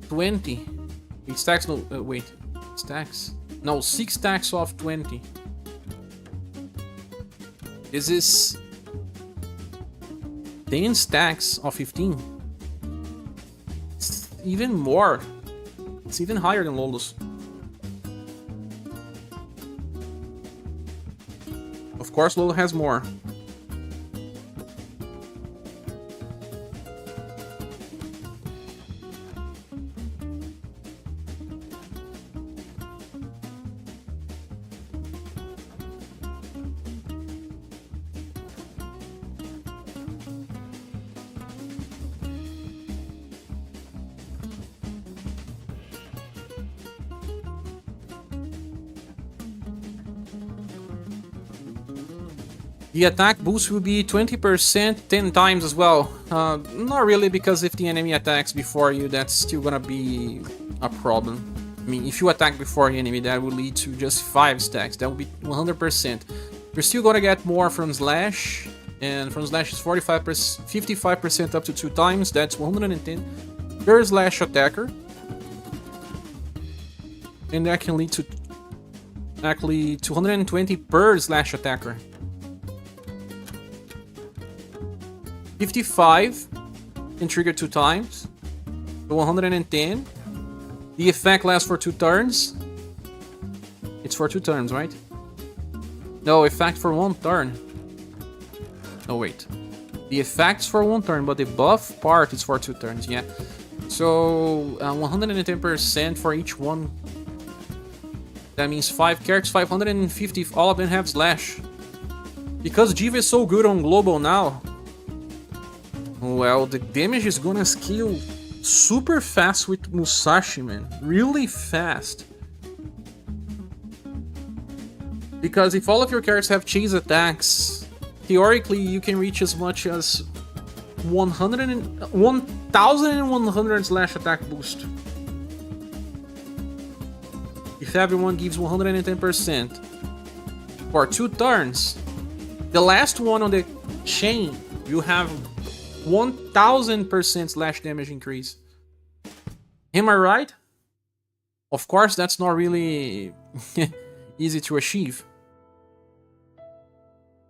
20. 8 stacks, no, wait. Stacks? No, 6 stacks of 20. This is 10 stacks of 15. It's even more. It's even higher than Lolo's. Of course, Lolo has more. The attack boost will be 20% 10 times as well. Not really, because if the enemy attacks before you, that's still gonna be a problem. I mean, if you attack before the enemy, that will lead to just 5 stacks. That will be 100%. You're still gonna get more from Slash, and from Slash is 45%, 55% up to 2 times. That's 110 per Slash attacker. And that can lead to actually 220 per Slash attacker. 55 can trigger 2 times. So 110. The effect lasts for 2 turns. It's for 2 turns, right? No, effect for 1 turn. Oh, wait. The effect's for 1 turn, but the buff part is for 2 turns, yeah. So 110% for each one. That means 5 characters, 550. All of them have Slash. Because Diva is so good on global now, well, the damage is gonna scale super fast with Musashi, man. Really fast. Because if all of your characters have chase attacks, theoretically you can reach as much as 1100 slash attack boost. If everyone gives 110% for 2 turns, the last one on the chain, you have 1000% slash damage increase. Am I right? Of course, that's not really easy to achieve.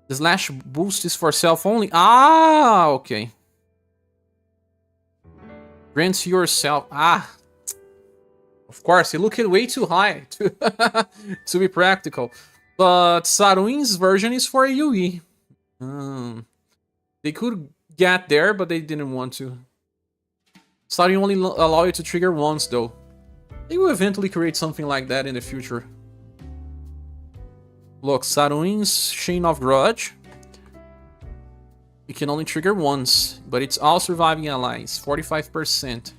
The slash boost is for self only. Ah, okay. Grants yourself. Ah, of course, you look it way too high to be practical. But Saruin's version is for UE. They could get there, but they didn't want to. Saruin only allow you to trigger once, though. They will eventually create something like that in the future. Look, Saruin's Chain of Grudge. It can only trigger once, but it's all surviving allies, 45%.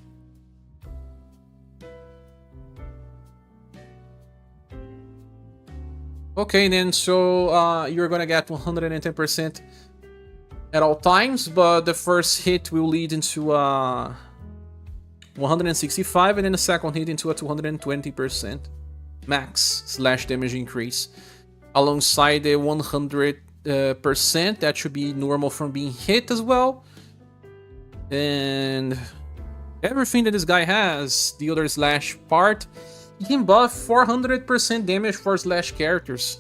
Okay, then, so you're gonna get 110% at all times, but the first hit will lead into 165, and then the second hit into a 220% max slash damage increase. Alongside the 100% that should be normal from being hit as well. And everything that this guy has, the other slash part, he can buff 400% damage for slash characters.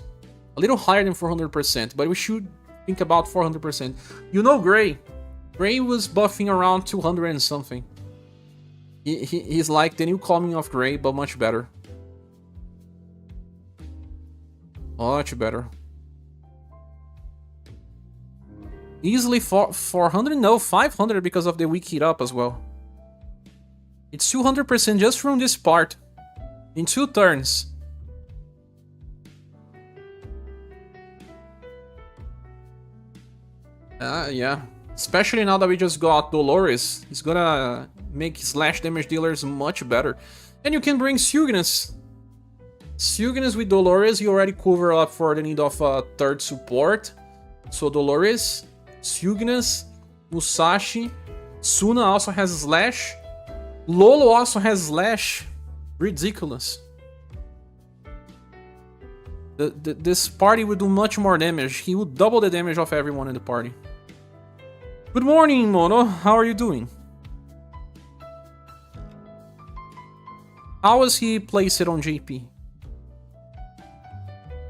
A little higher than 400%, but we should think about 400%. You know Gray. Gray was buffing around 200 and something. He's like the new Coming of Gray, but much better. Much better. Easily 400? No, 500 because of the weak heat up as well. It's 200% just from this part. In 2 turns. Yeah. Especially now that we just got Dolores. It's gonna make slash damage dealers much better. And you can bring Sugnus. Sugnus with Dolores, you already cover up for the need of a 3rd support. So Dolores, Sugnus, Musashi, Suna also has slash. Lolo also has slash. Ridiculous. This party would do much more damage. He would double the damage of everyone in the party. Good morning, Mono. How are you doing? How was he placed on JP?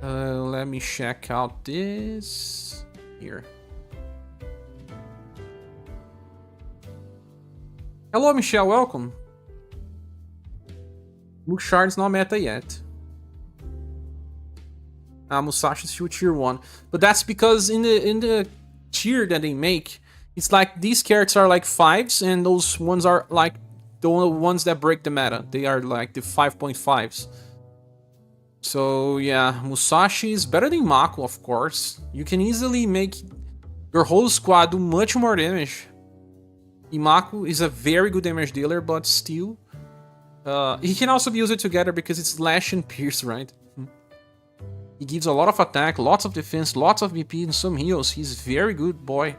Let me check out this here. Hello, Michelle. Welcome. Lushard's not meta yet. Musashi's still tier 1. But that's because in the tier that they make, it's like these characters are like 5s, and those ones are like the ones that break the meta. They are like the 5.5s. So yeah, Musashi is better than Imakoo, of course. You can easily make your whole squad do much more damage. Imakoo is a very good damage dealer, but still... he can also be used together because it's slash and pierce, right? He gives a lot of attack, lots of defense, lots of BP, and some heals. He's a very good boy.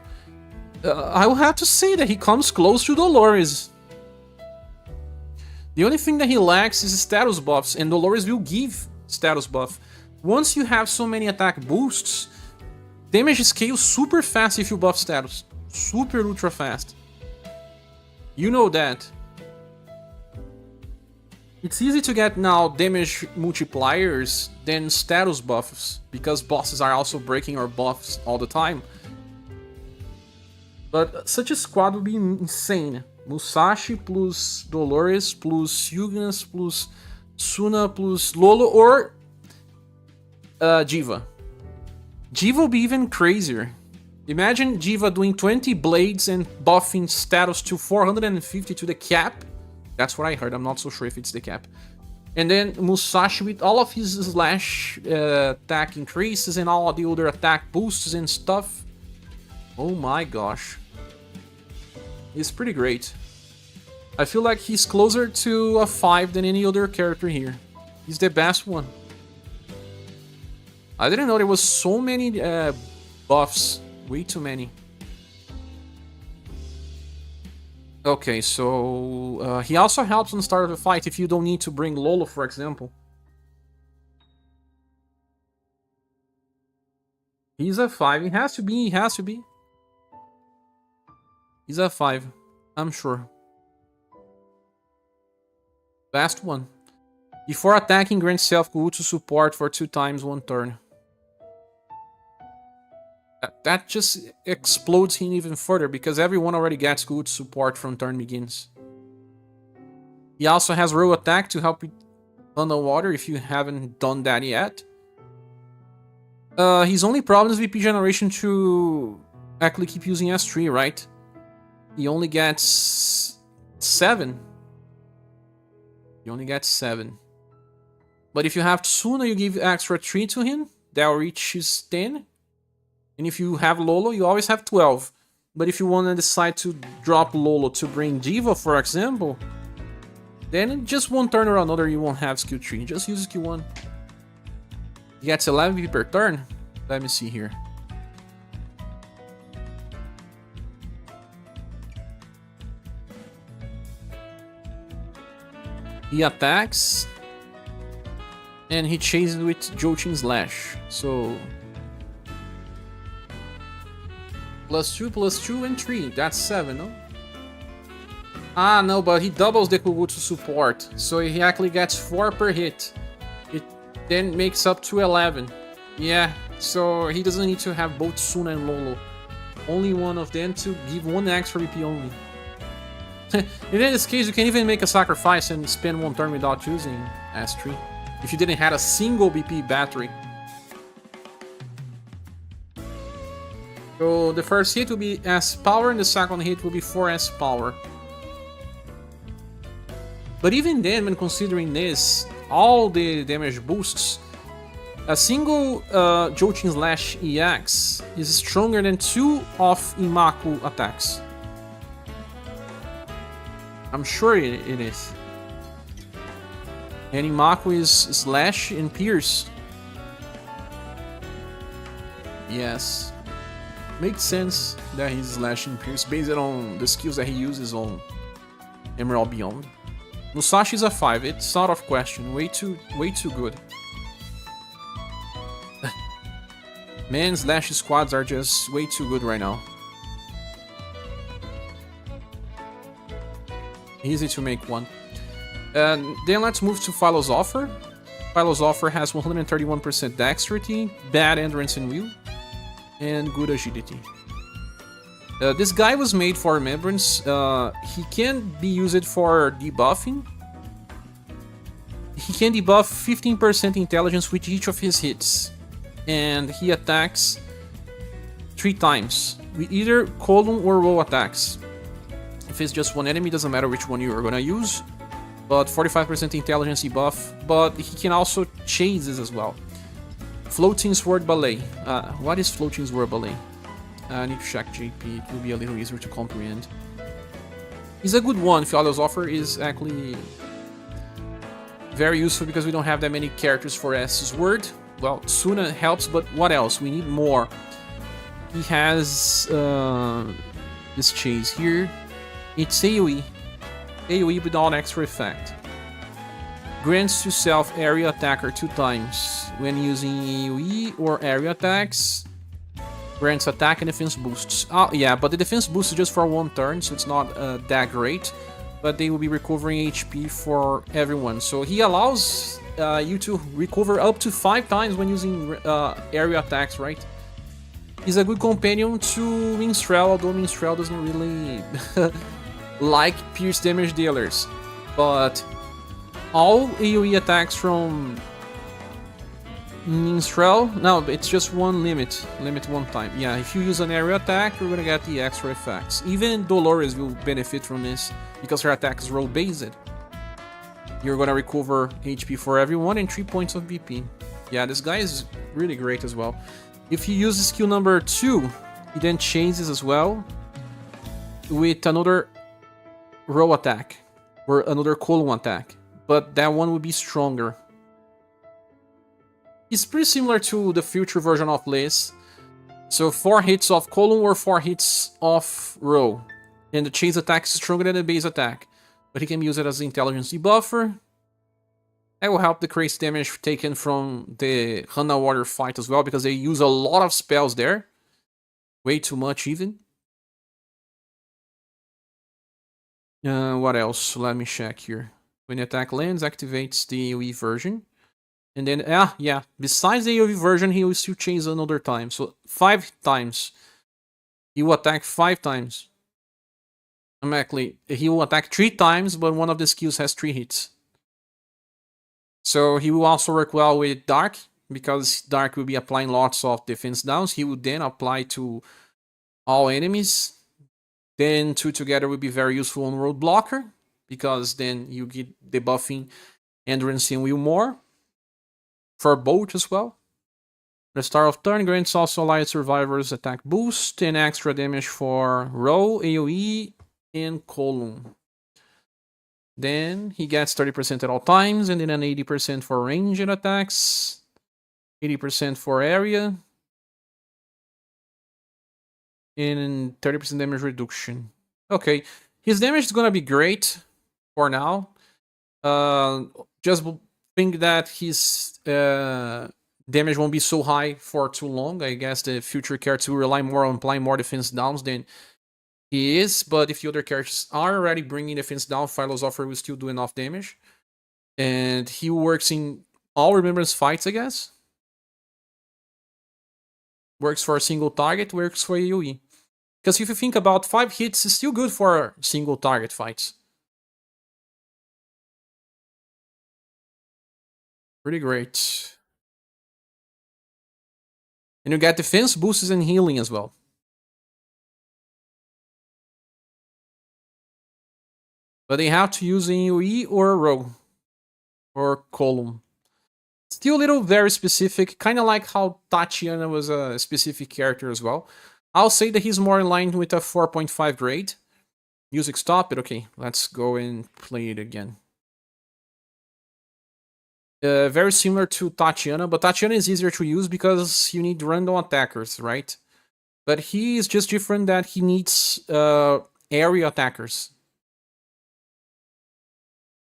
I will have to say that he comes close to Dolores. The only thing that he lacks is status buffs, and Dolores will give status buff. Once you have so many attack boosts, damage scales super fast if you buff status. Super ultra fast. You know that. It's easy to get now damage multipliers than status buffs, because bosses are also breaking our buffs all the time. But such a squad would be insane. Musashi plus Dolores plus Sugnus plus Suna plus Lolo or Jiva. Jiva will be even crazier. Imagine Jiva doing 20 blades and buffing status to 450 to the cap. That's what I heard, I'm not so sure if it's the cap. And then Musashi with all of his slash attack increases and all the other attack boosts and stuff. Oh my gosh. It's pretty great. I feel like he's closer to a 5 than any other character here. He's the best one. I didn't know there was so many buffs. Way too many. Okay, so he also helps on the start of a fight if you don't need to bring Lolo, for example. He's a 5. He has to be. He has to be. He's a 5. I'm sure. Last one. Before attacking, grant self-Gutsu support for 2 times 1 turn. That just explodes him even further because everyone already gets Gutsu support from turn begins. He also has roll attack to help you underwater if you haven't done that yet. His only problem is VP generation to actually keep using S3, right? He only gets 7. He only gets 7. But if you have Tsuna, you give extra 3 to him. That will reach his 10. And if you have Lolo, you always have 12. But if you want to decide to drop Lolo to bring Diva, for example, then in just one turn or another, you won't have skill 3. Just use skill 1. He gets 11 VP per turn. Let me see here. He attacks. And he chases with Jochin Slash. So +2, and 3. That's 7, no? Ah, no, but he doubles the Kugutsu support. So he actually gets 4 per hit. It then makes up to 11. Yeah, so he doesn't need to have both Tsuna and Lolo. Only one of them to give 1 extra VP only. In this case, you can even make a sacrifice and spend 1 turn without using S3. If you didn't have a single BP battery. So the first hit will be S power and the second hit will be 4S power. But even then, when considering this, all the damage boosts, a single Jochin Slash EX is stronger than 2 of Imakoo attacks. I'm sure it is. And Imakoo is Slash and Pierce. Yes. Makes sense that he's Slash and Pierce based on the skills that he uses on Emerald Beyond. Musashi is a 5, it's out of question. Way too good. Man, Slash squads are just way too good right now. Easy to make one. Then let's move to Philosopher. Philosopher has 131% dexterity, bad endurance and will, and good agility. This guy was made for remembrance. He can be used for debuffing. He can debuff 15% intelligence with each of his hits. And he attacks 3 times with either column or roll attacks. If it's just one enemy, doesn't matter which one you are gonna use. But 45% intelligence debuff. But he can also chase this as well. Floating Sword Ballet. What is Floating Sword Ballet? I need to check JP, it will be a little easier to comprehend. He's a good one. Philosopher is actually very useful because we don't have that many characters for S word. Well, Tsuna helps, but what else? We need more. He has this chase here. It's AoE. AoE without extra effect. Grants to self area attacker 2 times when using AoE or area attacks. Grants attack and defense boosts. Oh yeah, but the defense boost is just for 1 turn, so it's not that great. But they will be recovering HP for everyone. So he allows you to recover up to 5 times when using area attacks, right? He's a good companion to Minstrel, although Minstrel doesn't really like pierce damage dealers. But all AoE attacks from Minstrel, no, it's just one limit 1 time. Yeah, if you use an area attack, you're gonna get the extra effects. Even Dolores will benefit from this because her attack is roll based. You're gonna recover HP for everyone and 3 points of BP. Yeah, this guy is really great as well. If you use skill number 2, he then chases as well with another roll attack. or another column attack, but that one would be stronger. It's pretty similar to the future version of Liz. So 4 hits of column or 4 hits of row. And the chase attack is stronger than the base attack. But he can use it as an intelligence debuffer. That will help decrease damage taken from the Hana Warrior fight as well, because they use a lot of spells there. Way too much even. What else? Let me check here. When the attack lands, activates the AoE version. And then, yeah, besides the AoE version, he will still chase another time. So 5 times. He will attack 5 times. Automatically, he will attack 3 times, but one of the skills has 3 hits. So he will also work well with Dark, because Dark will be applying lots of defense downs. He will then apply to all enemies. Then 2 together will be very useful on Road Blocker, because then you get debuffing Endurance and Will more. For Bolt as well. The start of turn grants also allied survivors attack boost and extra damage for row, AoE, and column. Then he gets 30% at all times, and then an 80% for ranged attacks, 80% for area, and 30% damage reduction. Okay, his damage is gonna be great for now. Just think that his damage won't be so high for too long. I guess the future characters will rely more on applying more defense downs than he is, but if the other characters are already bringing defense down, Philosopher will still do enough damage. And he works in all Remembrance fights, I guess. Works for a single target, works for AoE. Because if you think about 5 hits, is still good for single target fights. Pretty great. And you get defense boosts and healing as well. But they have to use an AoE or a row. Or column. Still a little very specific, kind of like how Tatiana was a specific character as well. I'll say that he's more in line with a 4.5 grade. Music stop it, okay, let's go and play it again. Very similar to Tatiana, but Tatiana is easier to use because you need random attackers, right? But he is just different that he needs area attackers.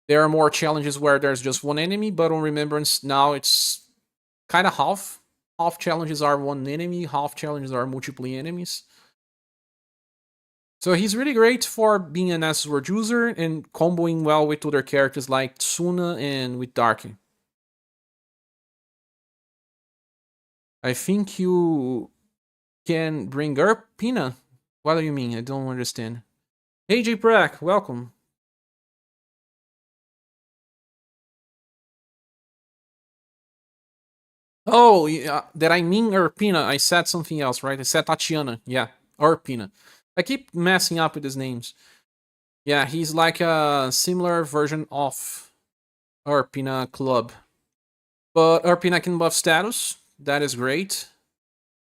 There are more challenges where there's just one enemy, but on Remembrance now it's kind of half. Half challenges are one enemy, half challenges are multiple enemies. So he's really great for being an S-Word user and comboing well with other characters like Tsuna and with Darky. I think you can bring up Pina. What do you mean? I don't understand. Hey J Prack, welcome. Oh, yeah, that I mean Erpina. I said something else, right? I said Tatiana. Yeah, Erpina. I keep messing up with his names. Yeah, he's like a similar version of Erpina Club. But Erpina can buff status. That is great.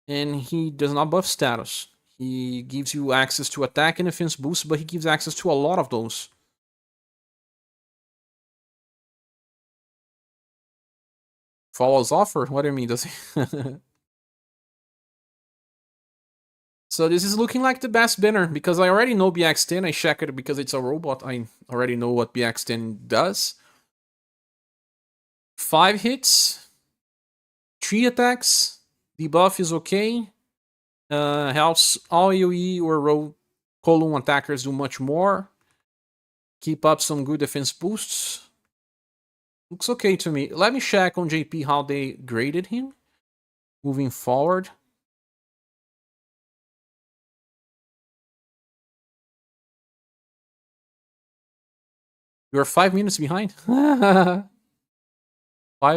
And he does not buff status. He gives you access to attack and defense boost, but he gives access to a lot of those. Follows offer? What do you mean? Does he? So this is looking like the best banner, because I already know BX10. I check it because it's a robot. I already know what BX10 does. 5 hits, 3 attacks, debuff is okay. Helps all AoE or row column attackers do much more. Keep up some good defense boosts. Looks okay to me. Let me check on JP how they graded him. Moving forward. You're 5 minutes behind. 5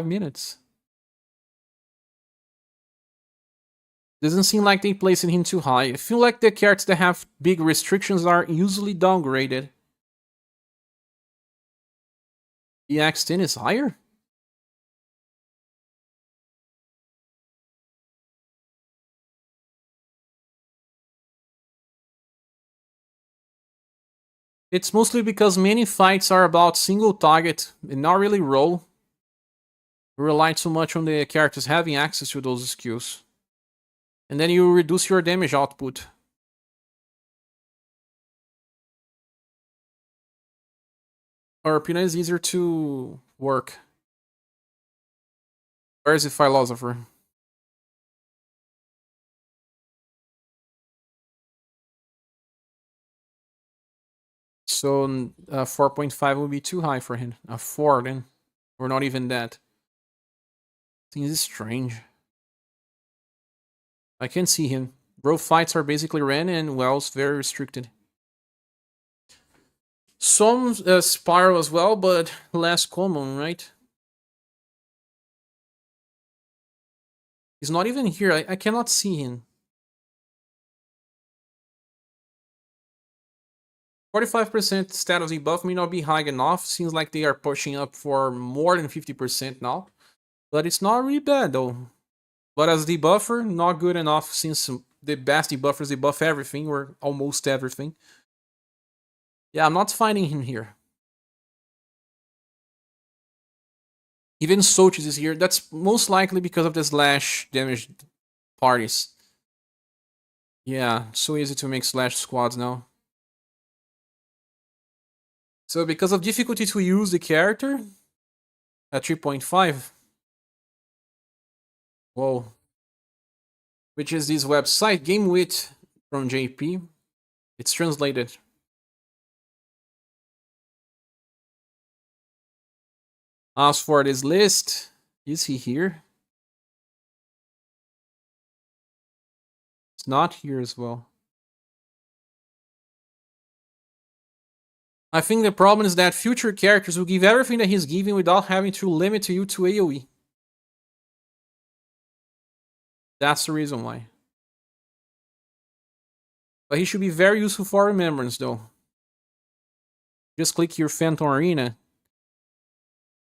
minutes. Doesn't seem like they placing him too high. I feel like the characters that have big restrictions are usually downgraded. EX10 is higher? It's mostly because many fights are about single target and not really roll. You rely too much on the characters having access to those skills. And then you reduce your damage output. Arpina is easier to work. Where is the Philosopher? So 4.5 would be too high for him. A 4 then. Or not even that. Things is strange. I can't see him. Row fights are basically ran and wells very restricted. Some spiral as well, but less common, right? He's not even here. I cannot see him. 45% status debuff may not be high enough. Seems like they are pushing up for more than 50% now. But it's not really bad though. But as debuffer, not good enough since the best debuffers debuff everything or almost everything. Yeah, I'm not finding him here. Even Sochis is here. That's most likely because of the slash damage parties. Yeah, so easy to make slash squads now. So because of difficulty to use the character, at 3.5. Whoa. Which is this website, GameWit from JP. It's translated. As for this list, is he here? It's not here as well. I think the problem is that future characters will give everything that he's giving without having to limit you to AoE. That's the reason why. But he should be very useful for Remembrance though. Just click here Phantom Arena.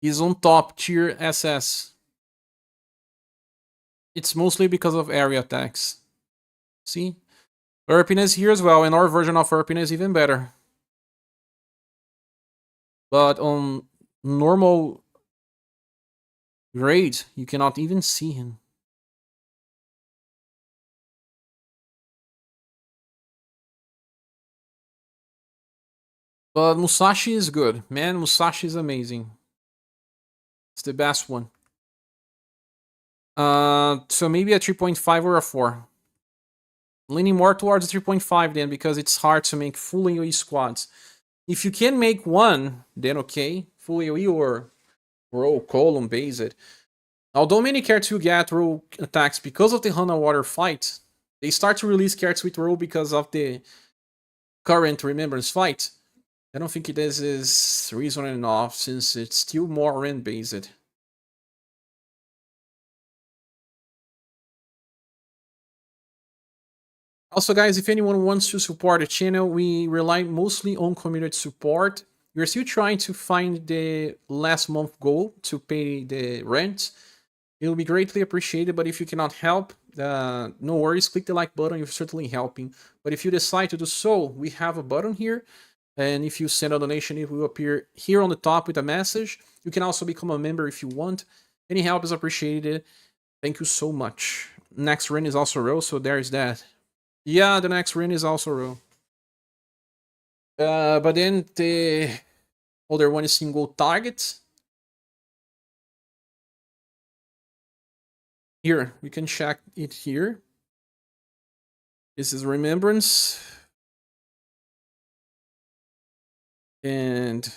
He's on top tier SS. It's mostly because of area attacks. See? Urpina is here as well, and our version of Urpina is even better. But on normal grade, you cannot even see him. But Musashi is good. Man, Musashi is amazing. It's the best one. So maybe a 3.5 or a 4. Leaning more towards 3.5 then, because it's hard to make full AoE squads. If you can make one, then okay. Full AoE or roll column based. Although many characters will get roll attacks because of the Hana Water fight, they start to release characters with roll because of the current Remembrance fight. I don't think this is reason enough since it's still more rend based. Also, guys, if anyone wants to support the channel, we rely mostly on community support. We're still trying to find the last month goal to pay the rent. It will be greatly appreciated, but if you cannot help, no worries, click the like button, you're certainly helping. But if you decide to do so, we have a button here, and if you send a donation, it will appear here on the top with a message. You can also become a member if you want. Any help is appreciated. Thank you so much. Next run is also real, so there's that. Yeah, the next run is also real. But then the other one is single target. Here, we can check it here. This is Remembrance. And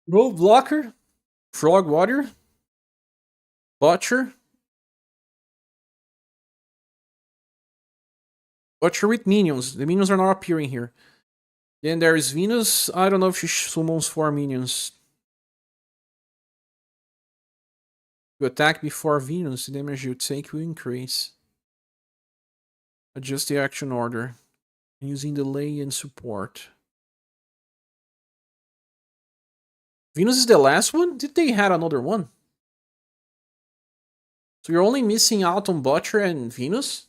Road Blocker, Frog Water, Butcher. Butcher with minions. The minions are not appearing here. Then there is Venus. I don't know if she summons 4 minions. You attack before Venus, the damage you take will increase. Adjust the action order. Using delay and support. Venus is the last one? Did they had another one? So you're only missing out on Butcher and Venus?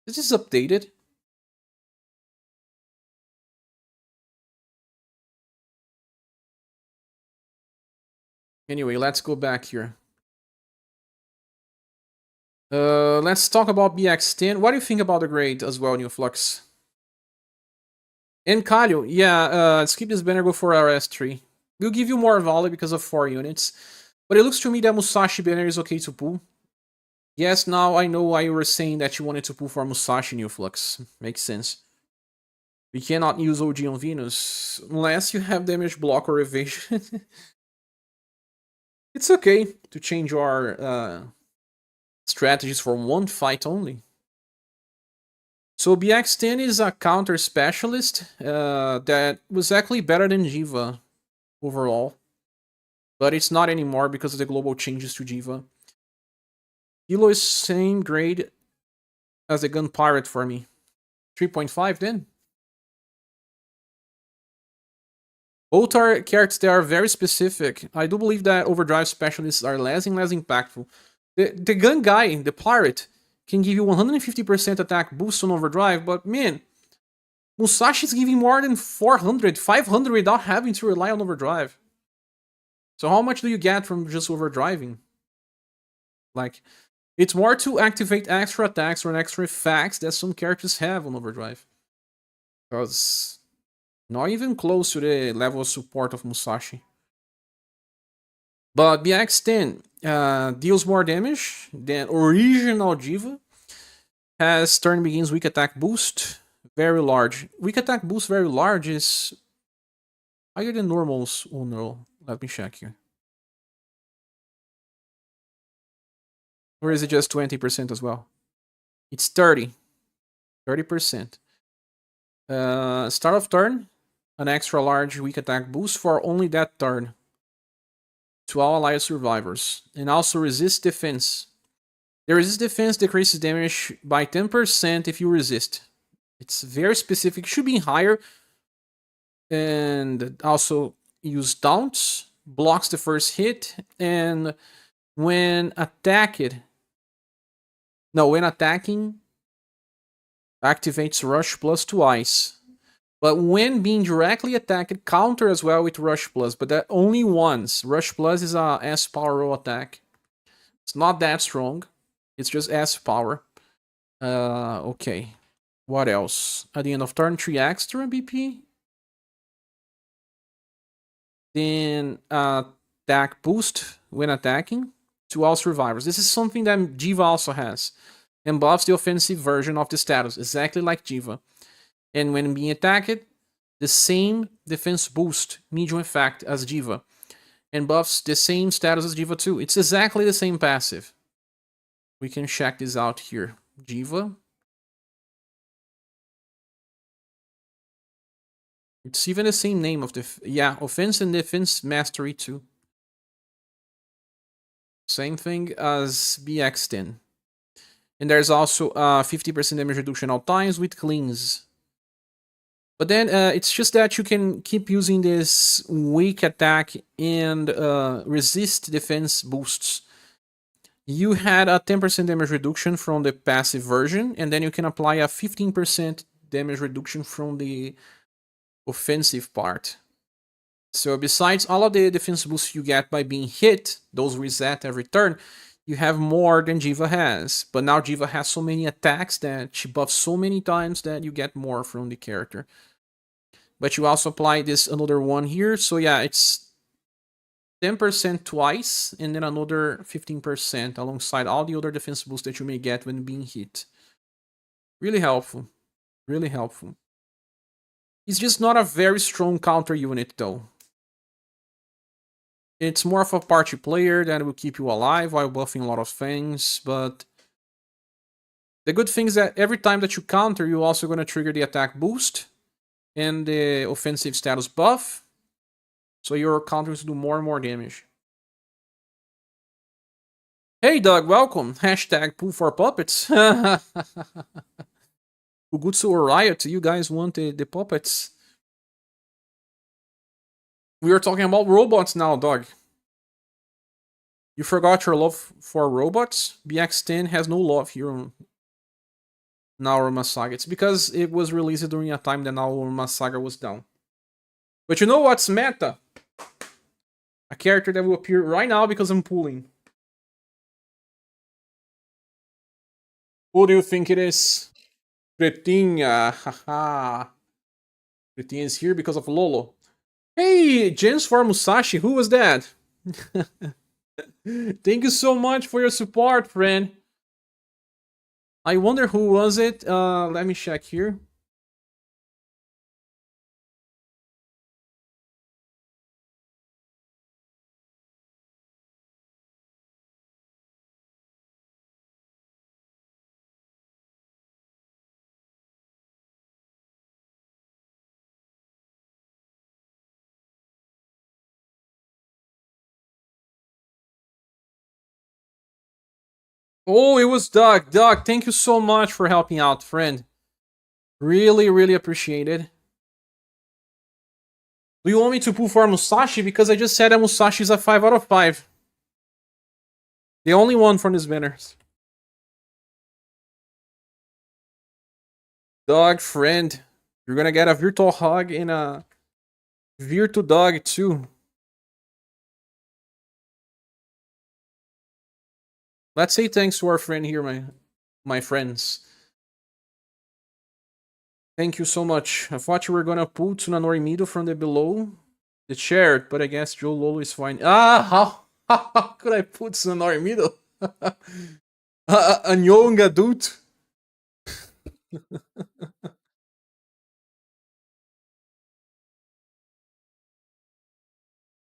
This is updated. Anyway, let's go back here. Let's talk about BX10. What do you think about the grade as well, New Flux? And Kalyo, yeah, skip this banner, go for RS3. We'll give you more value because of 4 units. But it looks to me that Musashi banner is okay to pull. Yes, now I know why you were saying that you wanted to pull for Musashi New Flux. Makes sense. We cannot use OG on Venus unless you have damage block or evasion. It's okay to change our strategies for one fight only. So BX10 is a counter specialist that was actually better than Jiva overall. But it's not anymore because of the global changes to Jiva. Kilo is same grade as the Gun Pirate for me. 3.5 then. Both are characters that are very specific. I do believe that Overdrive specialists are less and less impactful. The gun guy, the pirate, can give you 150% attack boost on Overdrive, but man, Musashi is giving more than 400, 500 without having to rely on Overdrive. So how much do you get from just Overdriving? Like, it's more to activate extra attacks or extra effects that some characters have on Overdrive. Because not even close to the level of support of Musashi. But BX10 deals more damage than original Jiva. Has turn begins weak attack boost. Very large. Weak attack boost very large is higher than normals. Oh no. Let me check here. Or is it just 20% as well? It's 30. 30%. Start of turn. An extra large weak attack boost for only that turn. To all allied survivors. And also resist defense. The resist defense decreases damage by 10% if you resist. It's very specific. Should be higher. And also use taunts. Blocks the first hit. And when attacking, activates Rush Plus twice. But when being directly attacked, counter as well with Rush Plus, but that only once. Rush Plus is a S power roll attack. It's not that strong. It's just S power. Okay. What else? At the end of turn, 3 extra BP. Then attack boost when attacking to all survivors. This is something that Jiva also has. And buffs the offensive version of the status, exactly like Jiva. And when being attacked, the same defense boost, medium effect as Jiva. And buffs the same status as Jiva too. It's exactly the same passive. We can check this out here. Jiva. It's even the same name of the... Yeah, offense and defense mastery too. Same thing as BX10. And there's also 50% damage reduction all times with cleans. But then it's just that you can keep using this weak attack and resist defense boosts. You had a 10% damage reduction from the passive version, and then you can apply a 15% damage reduction from the offensive part. So besides all of the defense boosts you get by being hit, those reset every turn, you have more than Jiva has. But now Jiva has so many attacks that she buffs so many times that you get more from the character. But you also apply this another one here. So yeah, it's 10% twice and then another 15% alongside all the other defense boosts that you may get when being hit. Really helpful. Really helpful. It's just not a very strong counter unit though. It's more of a party player that will keep you alive while buffing a lot of things, but the good thing is that every time that you counter, you're also going to trigger the attack boost and the offensive status buff, so your counters do more and more damage. Hey Doug, welcome! Hashtag pull for puppets. Ugutsu or Riot, you guys want the puppets? We are talking about robots now, Doug. You forgot your love for robots? BX10 has no love here on Naoruma Saga. It's because it was released during a time that Naoruma Saga was down. But you know what's meta? A character that will appear right now because I'm pulling. Who do you think it is? Pretinha. Haha. Pretinha is here because of Lolo. Hey, Gens for Musashi. Who was that? Thank you so much for your support, friend. I wonder who was it. Let me check here. Oh, it was Doug. Doug, thank you so much for helping out, friend. Really, really appreciate it. Do you want me to pull for Musashi? Because I just said that Musashi is a 5 out of 5. The only one from these banners. Dog, friend. You're gonna get a virtual hug and a virtual dog too. Let's say thanks to our friend here, my friends. Thank you so much. I thought you were gonna pull Tsunanori Mido from the below the chair, but I guess Joe Lolo is fine. How could I put Tsunanori Mido? A young adult?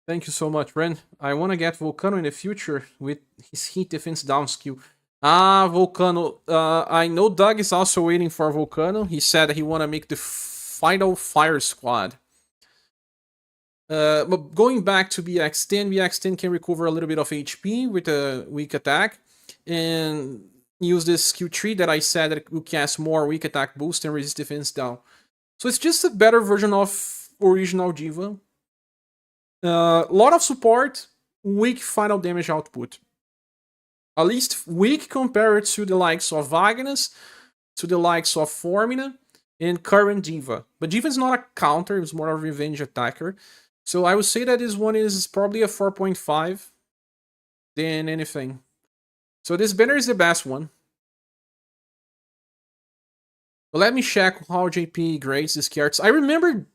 Thank you so much, friend. I want to get Volcano in the future with his heat defense down skill. Volcano. I know Doug is also waiting for Volcano. He said he want to make the final fire squad. But going back to BX10, BX10 can recover a little bit of HP with a weak attack and use this skill tree that I said that will cast more weak attack boost and resist defense down. So it's just a better version of original Diva. A lot of support, weak final damage output. At least weak compared to the likes of Agnes, to the likes of Formina, and current Diva. But Diva is not a counter, it's more of a revenge attacker. So I would say that this one is probably a 4.5 than anything. So this banner is the best one. But let me check how JP grades these cards. I remember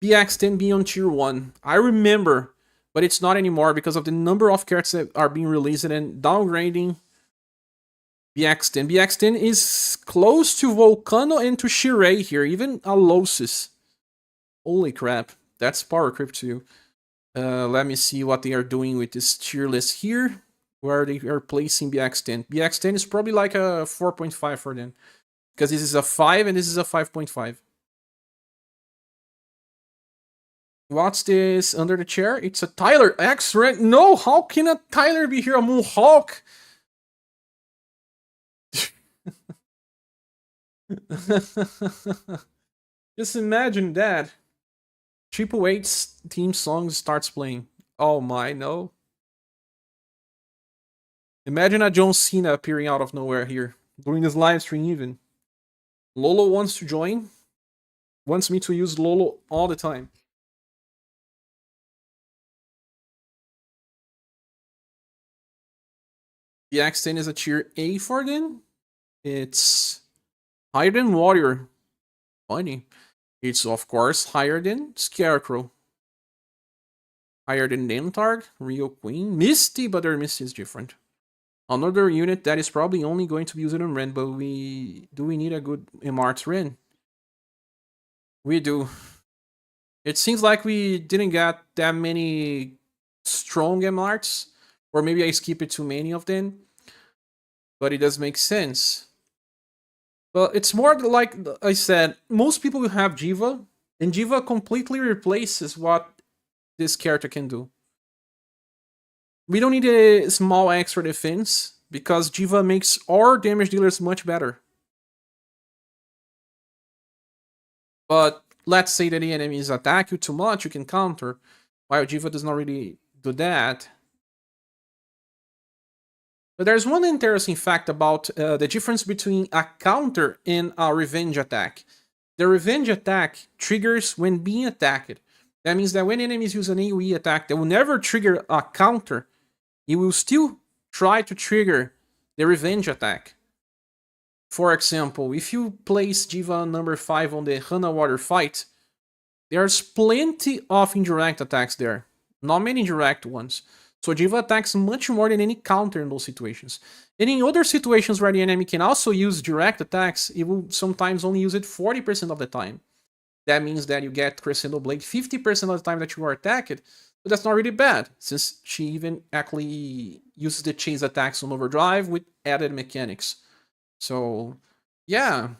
BX10 being on tier 1. I remember, but it's not anymore because of the number of cards that are being released and downgrading BX10. BX10 is close to Volcano and to Shirei here, even Alosis. Holy crap, that's power creep too. Let me see what they are doing with this tier list here, where they are placing BX10. BX10 is probably like a 4.5 for them, because this is a 5 and this is a 5.5. What's this under the chair? It's a Tyler X rank. No, how can a Tyler be here? A Moonhawk? Just imagine that. Triple H's theme song starts playing. Oh my, no. Imagine a John Cena appearing out of nowhere here. During this live stream even. Lolo wants to join. Wants me to use Lolo all the time. The X10 is a tier A for them. It's higher than Warrior. Funny. It's of course higher than Scarecrow. Higher than Dentarg, Rio Queen, Misty, but their Misty is different. Another unit that is probably only going to be used in Ren, but do we need a good Mart's Ren? We do. It seems like we didn't get that many strong MRs, or maybe I skipped too many of them. But it does make sense. But it's more like I said, most people will have Jiva, and Jiva completely replaces what this character can do. We don't need a small extra defense, because Jiva makes our damage dealers much better. But let's say that the enemies attack you too much, you can counter, while Jiva does not really do that. But there's one interesting fact about the difference between a counter and a revenge attack. The revenge attack triggers when being attacked. That means that when enemies use an AoE attack that will never trigger a counter, it will still try to trigger the revenge attack. For example, if you place Diva number 5 on the Hana Water fight, there's plenty of indirect attacks there. Not many direct ones. So Diva attacks much more than any counter in those situations. And in other situations where the enemy can also use direct attacks, it will sometimes only use it 40% of the time. That means that you get Crescendo Blade 50% of the time that you are attacked, but that's not really bad, since she even actually uses the chase attacks on Overdrive with added mechanics. So, yeah,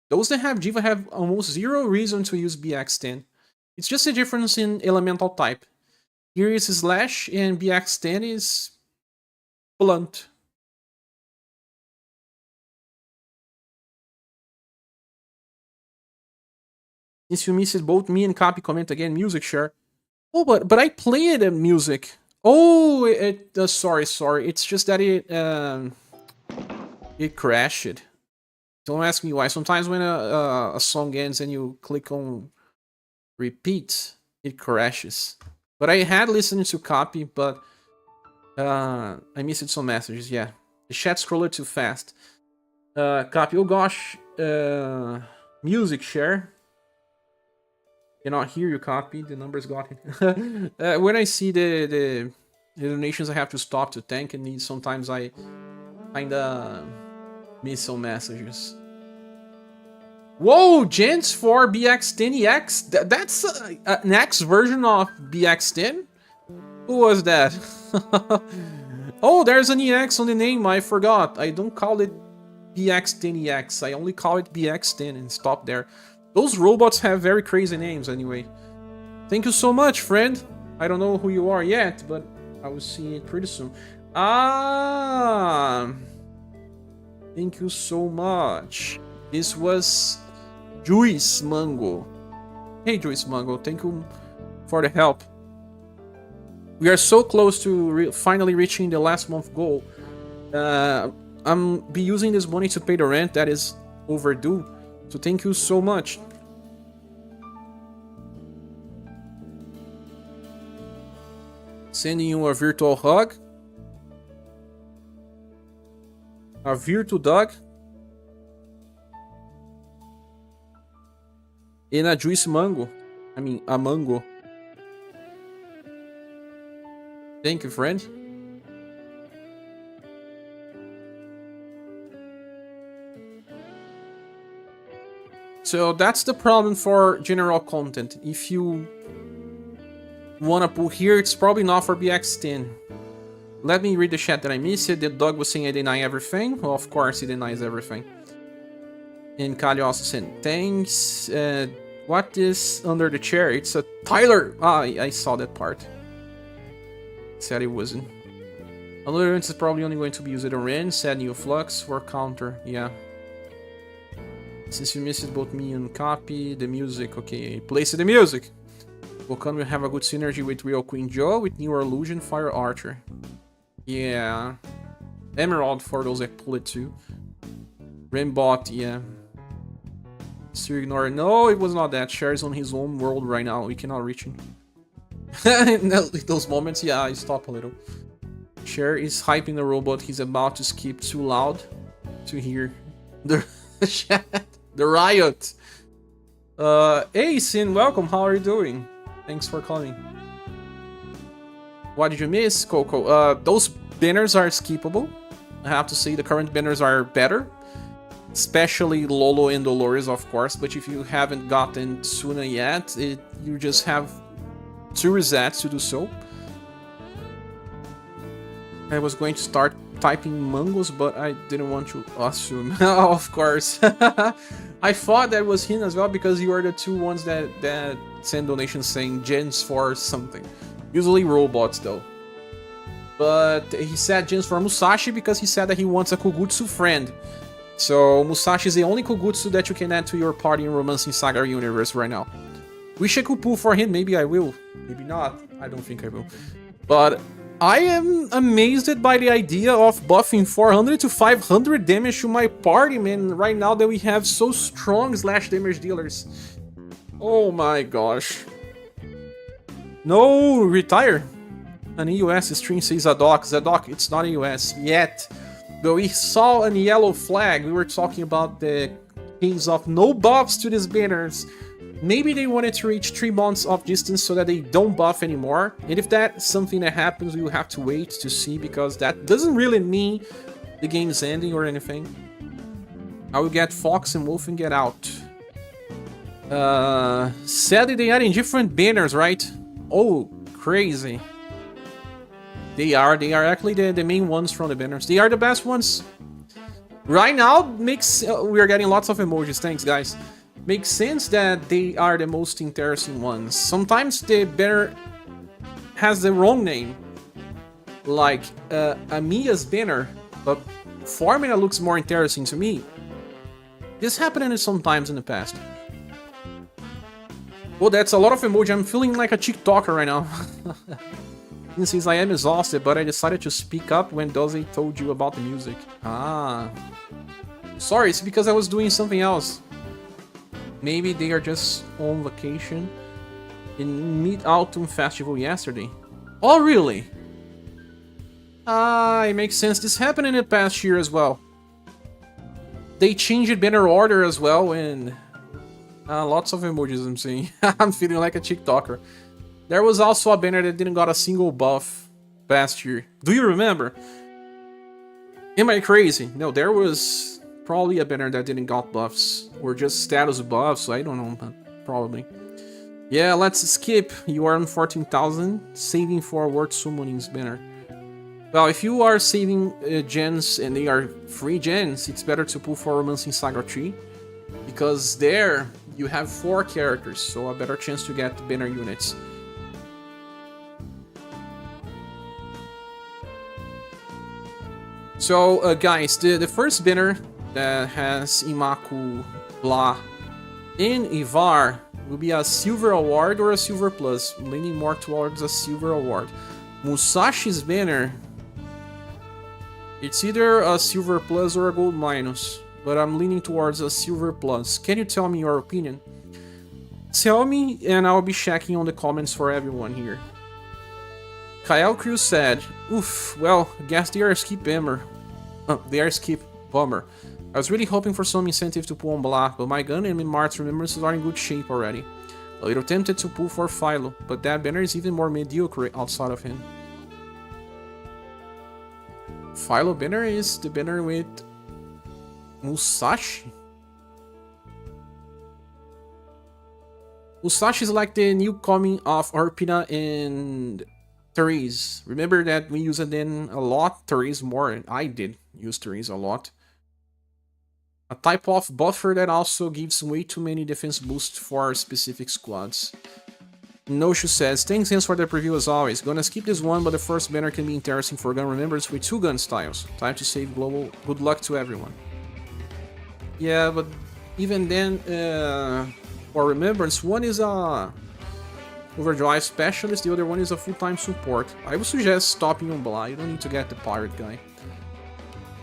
those that have Diva have almost zero reason to use BX10. It's just a difference in elemental type. Here is Slash, and BX10 is blunt. Since you missed both me and Copy comment again, music share. Oh, but I played the music. Oh, sorry. It's just that it crashed. Don't ask me why. Sometimes when a song ends and you click on repeat, it crashes. But I had listened to Copy, but I missed some messages. Yeah, the chat scroller too fast. Copy. Oh gosh. Music share. Cannot hear you, Copy. The numbers got it. When I see the donations, I have to stop to thank, and sometimes I kinda miss some messages. Whoa, Gens for BX10EX? That's an X version of BX10? Who was that? Oh, there's an EX on the name, I forgot. I don't call it BX10EX, I only call it BX10 and stop there. Those robots have very crazy names anyway. Thank you so much, friend. I don't know who you are yet, but I will see it pretty soon. Ah, thank you so much. This was Juice Mango. Hey, Juice Mango, thank you for the help. We are so close to finally reaching the last month goal. I'm be using this money to pay the rent that is overdue. So thank you so much. Sending you a virtual hug. A virtual dog. And a juice mango. I mean, a mango. Thank you, friend. So that's the problem for general content. If you wanna pull here, it's probably not for BX10. Let me read the chat that I missed. The dog was saying I deny everything. Well, of course he denies everything. And Kali also said, thanks. What is under the chair? It's a Tyler. Ah, I saw that part. Said it wasn't. Allurance is probably only going to be used on Ren. Said New Flux for counter. Yeah. Since you missed both me and Copy, the music. Okay, place the music. Volcan will have a good synergy with Real Queen Joe with New Illusion Fire Archer. Yeah. Emerald for those that pull it too. Rembot, yeah. Still ignore it. No, it was not that. Cher's on his own world right now. We cannot reach him. In those moments, yeah, I stop a little. Cher is hyping the robot. He's about to skip too loud to hear the chat. The riot. Hey, Sin, welcome. How are you doing? Thanks for calling. What did you miss, Coco? Those banners are skippable. I have to say the current banners are better. Especially Lolo and Dolores, of course. But if you haven't gotten Suna yet, you just have 2 resets to do so. I was going to start typing Mangos, but I didn't want to assume. Of course. I thought that was him as well, because you are the 2 ones that send donations saying gens for something. Usually robots though. But he said gens for Musashi because he said that he wants a Kugutsu friend. So Musashi is the only Kugutsu that you can add to your party in Romancing Saga universe right now. Wish I could pull for him, maybe I will. Maybe not. I don't think I will. But I am amazed by the idea of buffing 400 to 500 damage to my party, man, right now that we have so strong slash damage dealers. Oh my gosh. No, retire. An EUS stream says Zadok. Zadok, it's not EUS yet. But we saw a yellow flag. We were talking about the case of no buffs to these banners. Maybe they wanted to reach 3 months of distance so that they don't buff anymore. And if that's something that happens, we will have to wait to see, because that doesn't really mean the game's ending or anything. I will get Fox and Wolf and get out. Sadly, they are in different banners, right? Oh, crazy. They are actually the main ones from the banners. They are the best ones. Right now, we are getting lots of emojis. Thanks, guys. Makes sense that they are the most interesting ones. Sometimes the banner has the wrong name, like Amiya's banner, but Formula looks more interesting to me. This happened sometimes in the past. Oh, that's a lot of emoji. I'm feeling like a TikToker right now. Since I am exhausted, but I decided to speak up when Doze told you about the music. Ah. Sorry, it's because I was doing something else. Maybe they are just on vacation in Mid-Autumn Festival yesterday. Oh, really? Ah, it makes sense. This happened in the past year as well. They changed banner order as well, and lots of emojis I'm seeing. I'm feeling like a TikToker. There was also a banner that didn't got a single buff past year. Do you remember? Am I crazy? No, there was probably a banner that didn't got buffs, or just status buffs, I don't know, but probably. Yeah, let's skip. You are on 14,000, saving for Word Summoning's banner. Well, if you are saving gens and they are free gens, it's better to pull for Romancing Saga 3, because there you have 4 characters, so a better chance to get banner units. So, guys, the first banner that has Imakoo, Blath, and Ivar will be a Silver Award or a Silver Plus, leaning more towards a Silver Award. Musashi's banner, it's either a Silver Plus or a Gold Minus, but I'm leaning towards a Silver Plus. Can you tell me your opinion? Tell me, and I'll be checking on the comments for everyone here. Kyle Crew said, oof, well, guess they are skip bummer. They are skip bummer. I was really hoping for some incentive to pull on Blath, but my gun and Mart's remembrances are in good shape already. A little tempted to pull for Philo, but that banner is even more mediocre outside of him. Philo banner is the banner with Musashi. Musashi is like the new coming of Arpina and Therese. Remember that we used it in a lot, Therese more, and I did use Therese a lot. A type of buffer that also gives way too many defense boosts for specific squads. Noshu says, thanks for the preview as always. Gonna skip this one, but the first banner can be interesting for gun remembrance with 2 gun styles. Time to save global. Good luck to everyone. Yeah, but even then, for remembrance, one is a overdrive specialist, the other one is a full-time support. I would suggest stopping on Blath. You don't need to get the pirate guy.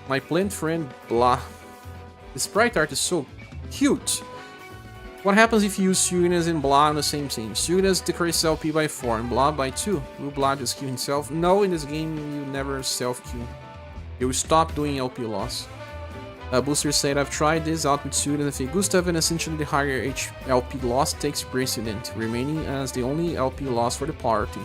My plant friend Blath. The sprite art is so cute. What happens if you use Sugunas and Blath on the same team? Sugunas decrease LP by 4 and Blath by 2. Will Blath just kill himself? No, in this game you never self-kill. You will stop doing LP loss. Booster said, I've tried this out with Sugunas and Gustav, and essentially the higher LP loss takes precedent, remaining as the only LP loss for the party.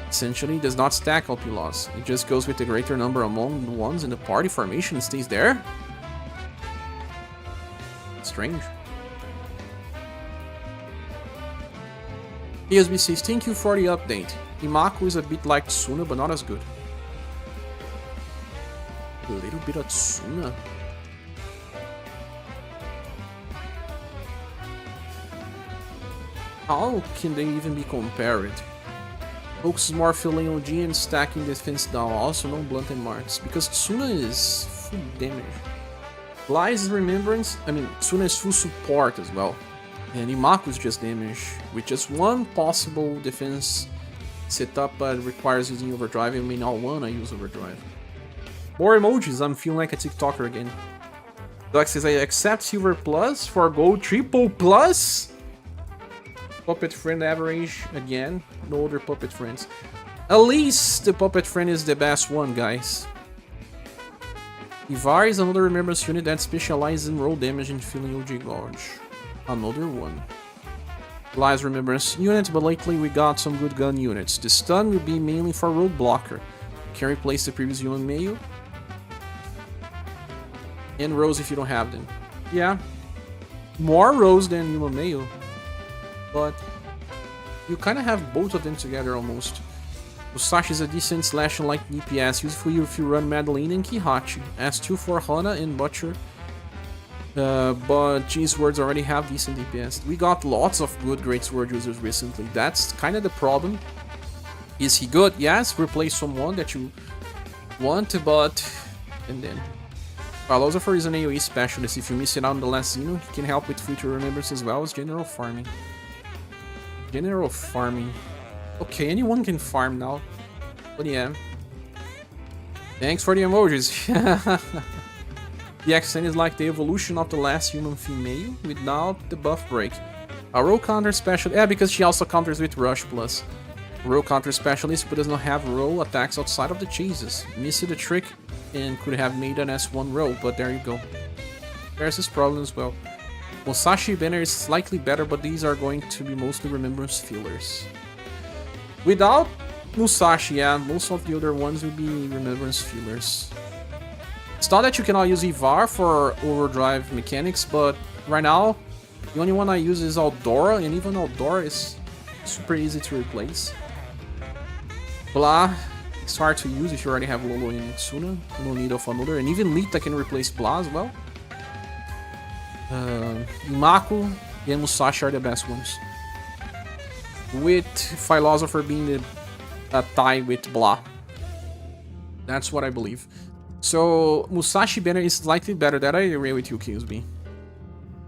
Essentially does not stack LP loss. It just goes with the greater number among the ones in the party formation and stays there? Strange. ESB says, thank you for the update. Imakoo is a bit like Tsuna, but not as good. A little bit of Tsuna. How can they even be compared? Focuses more filling OG and stacking defense down, also no blunt and marks, because Tsuna is full damage. Blath's remembrance, Tsuna is full support as well. And Imakoo is just damage, with just one possible defense setup, but it requires using overdrive. You may not wanna use overdrive. More emojis, I'm feeling like a TikToker again. Doc says, I accept Silver Plus for Gold Triple Plus? Puppet Friend average again. No other Puppet Friends. At least the Puppet Friend is the best one, guys. Ivar is another remembrance unit that specializes in roll damage and filling OG Gouge. Another one. Lies remembrance unit, but lately we got some good gun units. The stun will be mainly for road blocker. Can replace the previous human mail. And Rose if you don't have them. Yeah. More Rose than human mail. But you kind of have both of them together almost. Musashi is a decent slash and light DPS, useful if you run Madeline and Kihachi. S2 for Hana and Butcher. But G-Swords already have decent DPS. We got lots of good Great Sword users recently. That's kind of the problem. Is he good? Yes, replace someone that you want, but... And then... Philosopher is an AoE specialist. If you miss it out on the last Xeno, he can help with future remembrance as well as general farming. General farming. Okay, anyone can farm now. But yeah. Thanks for the emojis. The accent is like the evolution of the last human female without the buff break. A roll counter specialist. Yeah, because she also counters with Rush Plus. Roll counter specialist but does not have roll attacks outside of the chases. Missed the trick and could have made an S1 roll, but there you go. There's this problem as well. Musashi banner is slightly better, but these are going to be mostly remembrance fillers. Without Musashi, yeah, most of the other ones will be remembrance fillers. It's not that you cannot use Ivar for overdrive mechanics, but right now, the only one I use is Aldora, and even Aldora is super easy to replace. Blath, it's hard to use if you already have Lolo and Tsuna, no need of another, and even Lita can replace Blath as well. Imakoo and Musashi are the best ones. With Philosopher being a tie with Blath. That's what I believe. So, Musashi banner is slightly better. That I agree with you, Kilsby.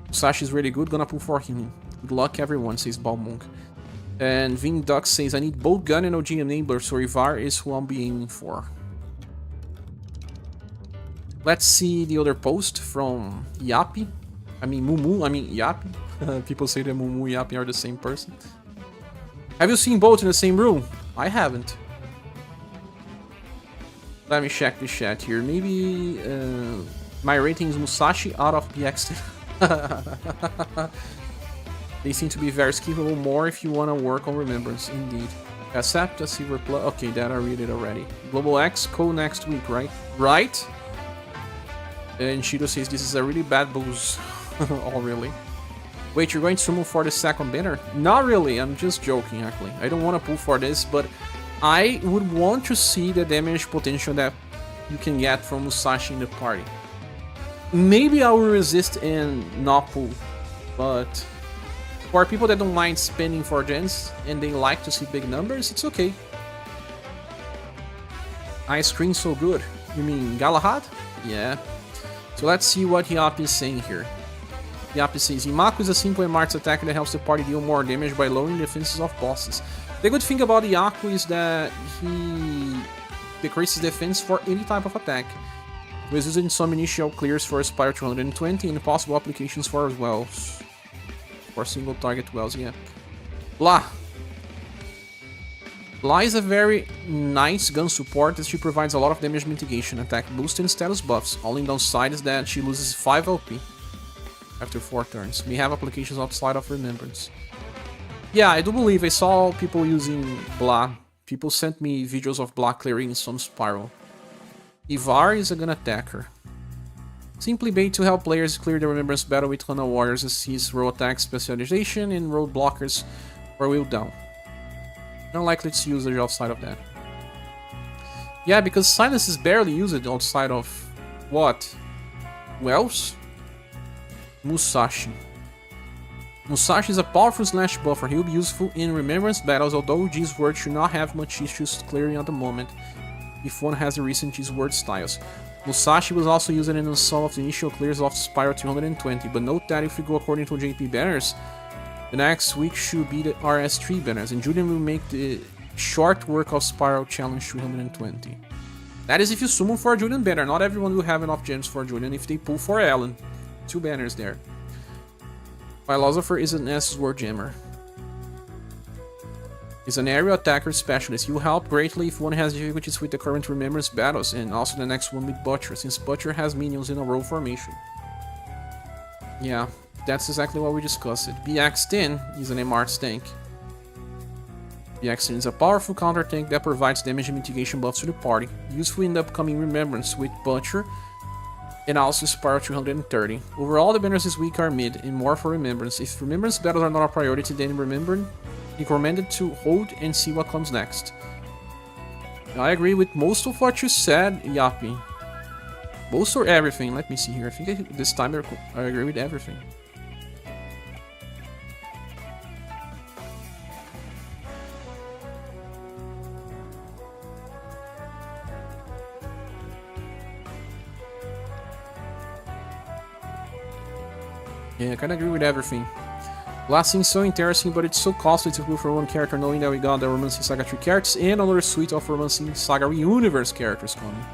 Musashi is really good, gonna pull for him. Good luck everyone, says Balmonk. And Vin Duck says, I need both gun and OG enabler, so Ivar is who I'll be aiming for. Let's see the other post from Yappy. I mean Mumu, I mean Yappy. People say that Mumu and Yappy are the same person. Have you seen both in the same room? I haven't. Let me check the chat here. Maybe my rating is Musashi out of PX. They seem to be very skippable more if you want to work on remembrance, indeed. Accept a Silver Plus. Okay, that I read it already. Global X, next week, right? Right? And Shido says this is a really bad boost. Oh, really? Wait, you're going to summon for the second banner? Not really, I'm just joking, actually. I don't want to pull for this, but I would want to see the damage potential that you can get from Musashi in the party. Maybe I will resist and not pull, but for people that don't mind spending for gens and they like to see big numbers, it's okay. Ice cream so good. You mean Galahad? Yeah. So let's see what Yappy is saying here. Yappy says, Imakoo is a simple and marked attacker that helps the party deal more damage by lowering the defenses of bosses. The good thing about Imakoo is that he decreases defense for any type of attack. He was using some initial clears for Spire 220 and possible applications for wells. For single target wells, yeah. Blath. Blath is a very nice gun support as she provides a lot of damage mitigation, attack boost and status buffs. Only downside is that she loses 5 LP after 4 turns. We have applications outside of remembrance. Yeah, I do believe I saw people using Blath. People sent me videos of Blath clearing some spiral. Ivar is a gun attacker. Simply bait to help players clear the remembrance battle with Hana Warriors as his roll attack specialization and road blockers or wheel down. Unlikely to use it outside of that. Yeah, because silence is barely used outside of what? Wells? Musashi. Musashi is a powerful slash buffer. He will be useful in remembrance battles, although G-Sword should not have much issues clearing at the moment if one has the recent G-Sword styles. Musashi was also used in some of the initial clears of Spyro 220, but note that if we go according to JP banners, the next week should be the RS3 banners, and Julian will make the Short work of Spiral Challenge 320. That is if you summon for a Julian banner. Not everyone will have enough gems for Julian if they pull for Alan. 2 banners there. Philosopher is an S-Sword Gemmer. Is an aerial attacker specialist. You help greatly if one has difficulties with the current Remembrance battles, and also the next one with Butcher, since Butcher has minions in a row formation. Yeah, that's exactly what we discussed. BX-10 is an MR tank. BX-10 is a powerful counter tank that provides damage and mitigation buffs to the party, useful in the upcoming Remembrance with Butcher, and also Spiral 230. Overall, the banners this week are mid, and more for Remembrance. If Remembrance battles are not a priority, then recommended to hold and see what comes next. I agree with most of what you said, Yappy. Most or everything? Let me see here. I think this time I agree with everything. Yeah, I kinda agree with everything. Last seems so interesting, but it's so costly to pull for one character, knowing that we got the Romancing Saga 3 characters and another suite of Romancing Saga UniverSe characters coming.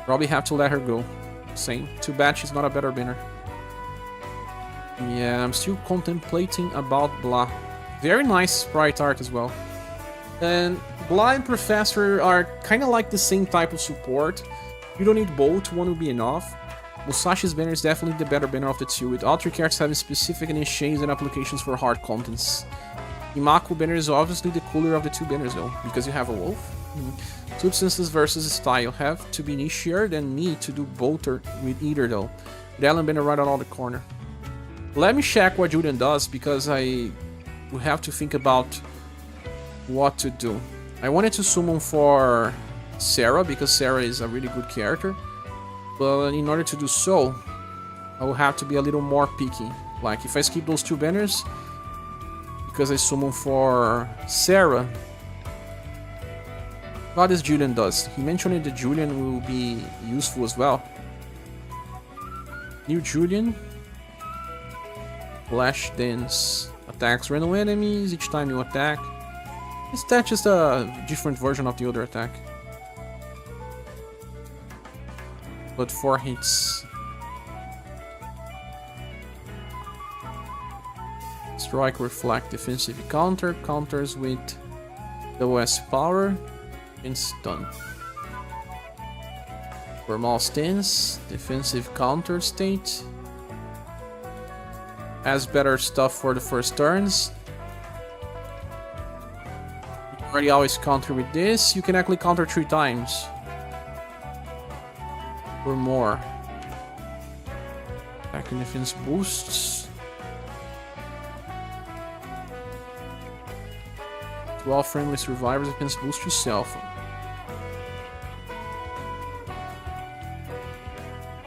Probably have to let her go. Same. Too bad she's not a better banner. Yeah, I'm still contemplating about Blath. Very nice sprite art as well. And Blath and Professor are kinda like the same type of support. You don't need both, one will be enough. Musashi's banner is definitely the better banner of the two, with all 3 characters having specific niches and applications for hard contents. Imakoo banner is obviously the cooler of the 2 banners though, because you have a wolf. Substances versus style have to be nichier than me to do both with either though. The Allen banner right on the corner. Let me check what Julian does, because I will have to think about what to do. I wanted to summon for Sarah, because Sarah is a really good character. But in order to do so, I will have to be a little more picky. Like, if I skip those 2 banners, because I summon for Sarah, what does Julian does? He mentioned that Julian will be useful as well. New Julian. Flash Dance. Attacks random enemies each time you attack. Is that just a different version of the other attack? But 4 hits. Strike, Reflect, Defensive Counter. Counters with the OS Power and Stun. Normal Stance. Defensive Counter State. Has better stuff for the first turns. You already always counter with this. You can actually counter 3 times. Or more. Attack and defense boosts. 12 friendly survivors against boost yourself.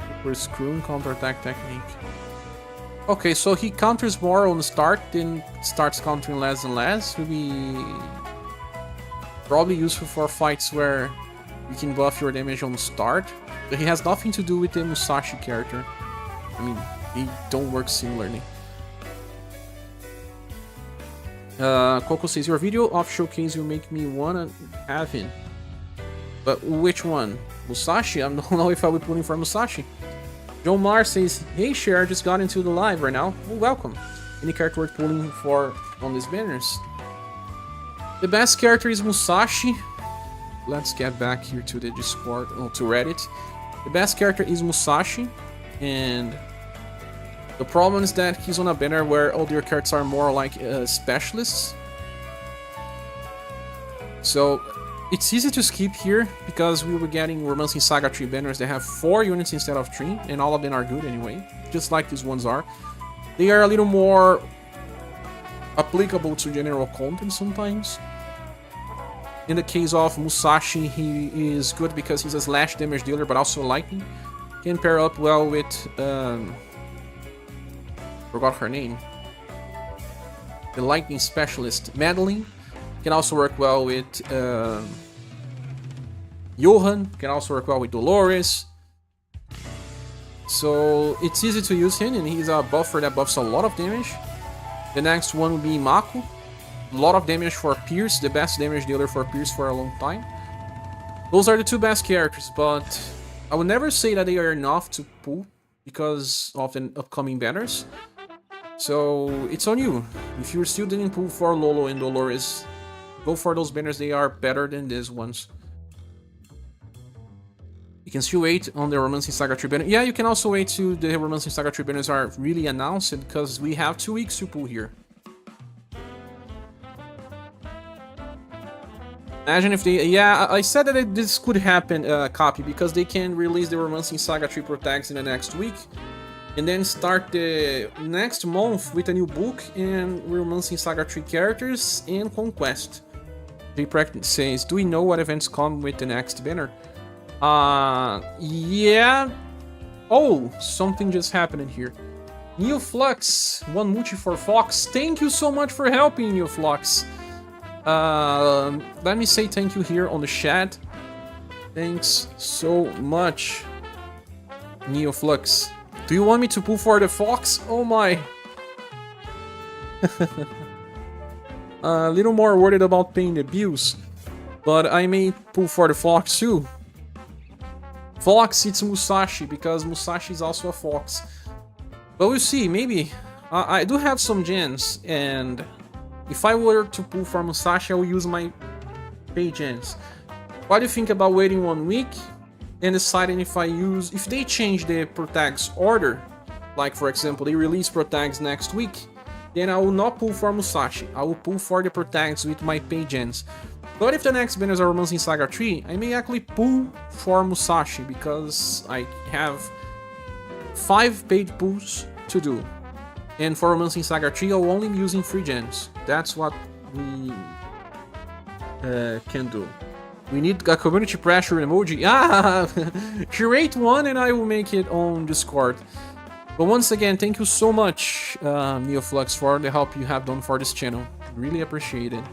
Super screw and counter-attack technique. Okay, so he counters more on the start, then starts countering less and less. Will be probably useful for fights where you can buff your damage on the start. But he has nothing to do with the Musashi character. I mean, they don't work similarly. Coco says, your video of showcase will make me wanna have him. But which one? Musashi? I don't know if I will be pulling for Musashi. John Mar says, hey Cher, just got into the live right now. Well, welcome. Any character worth pulling for on these banners? The best character is Musashi. Let's get back here to the Discord, to Reddit. The best character is Musashi, and the problem is that he's on a banner where all their characters are more like specialists. So it's easy to skip here, because we were getting Romancing Saga 3 banners that have 4 units instead of 3, and all of them are good anyway, just like these ones are. They are a little more applicable to general content sometimes. In the case of Musashi, he is good because he's a slash damage dealer, but also lightning. Can pair up well with... forgot her name. The lightning specialist, Madeline. Can also work well with... Johan. Can also work well with Dolores. So it's easy to use him, and he's a buffer that buffs a lot of damage. The next one will be Imakoo. a lot of damage for Pierce, the best damage dealer for Pierce for a long time. Those are the two best characters, but I would never say that they are enough to pull because of the upcoming banners. So it's on you. If you still didn't pull for Lolo and Dolores, go for those banners. They are better than these ones. You can still wait on the Romancing Saga 3 banner. Yeah, you can also wait till the Romancing Saga 3 banners are really announced because we have 2 weeks to pull here. Imagine if they... Yeah, I said that this could happen, Copy, because they can release the Romancing Saga 3 Protects in the next week and then start the next month with a new book and Romancing Saga 3 characters and Conquest. J-Practice says, do we know what events come with the next banner? Yeah. Oh, something just happened here. Neoflux, 1 multi for Fox. Thank you so much for helping, Neoflux. Let me say thank you here on the chat. Thanks so much, Neoflux. Do you want me to pull for the Fox? Oh my. A little more worried about paying the bills, but I may pull for the Fox too. Fox, it's Musashi, because Musashi is also a Fox. But we'll see, maybe. I do have some gens, and if I were to pull for Musashi, I will use my pay gens. What do you think about waiting 1 week and deciding if if they change the Protags order, like for example, they release Protags next week, then I will not pull for Musashi. I will pull for the Protags with my pay gens. But if the next banners are Romancing Saga 3, I may actually pull for Musashi because I have 5 paid pulls to do. And for Romancing Saga 3, I'll only be using 3 gens. That's what we can do. We need a community pressure emoji. Ah! Create one and I will make it on Discord. But once again, thank you so much, Neoflux, for the help you have done for this channel. Really appreciate it.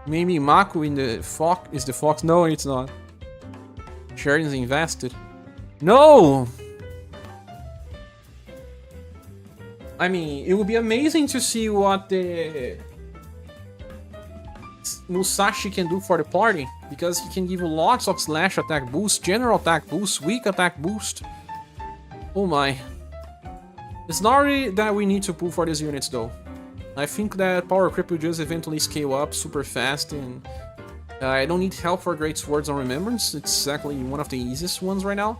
Maybe Imakoo in the Fox is the Fox. No, it's not. Sharon's invested. No! I mean, it would be amazing to see what the Musashi can do for the party, because he can give you lots of slash attack boost, general attack boost, weak attack boost. Oh my. It's not really that we need to pull for these units though. I think that power creep will just eventually scale up super fast, and I don't need help for Great Swords on Remembrance. It's actually one of the easiest ones right now.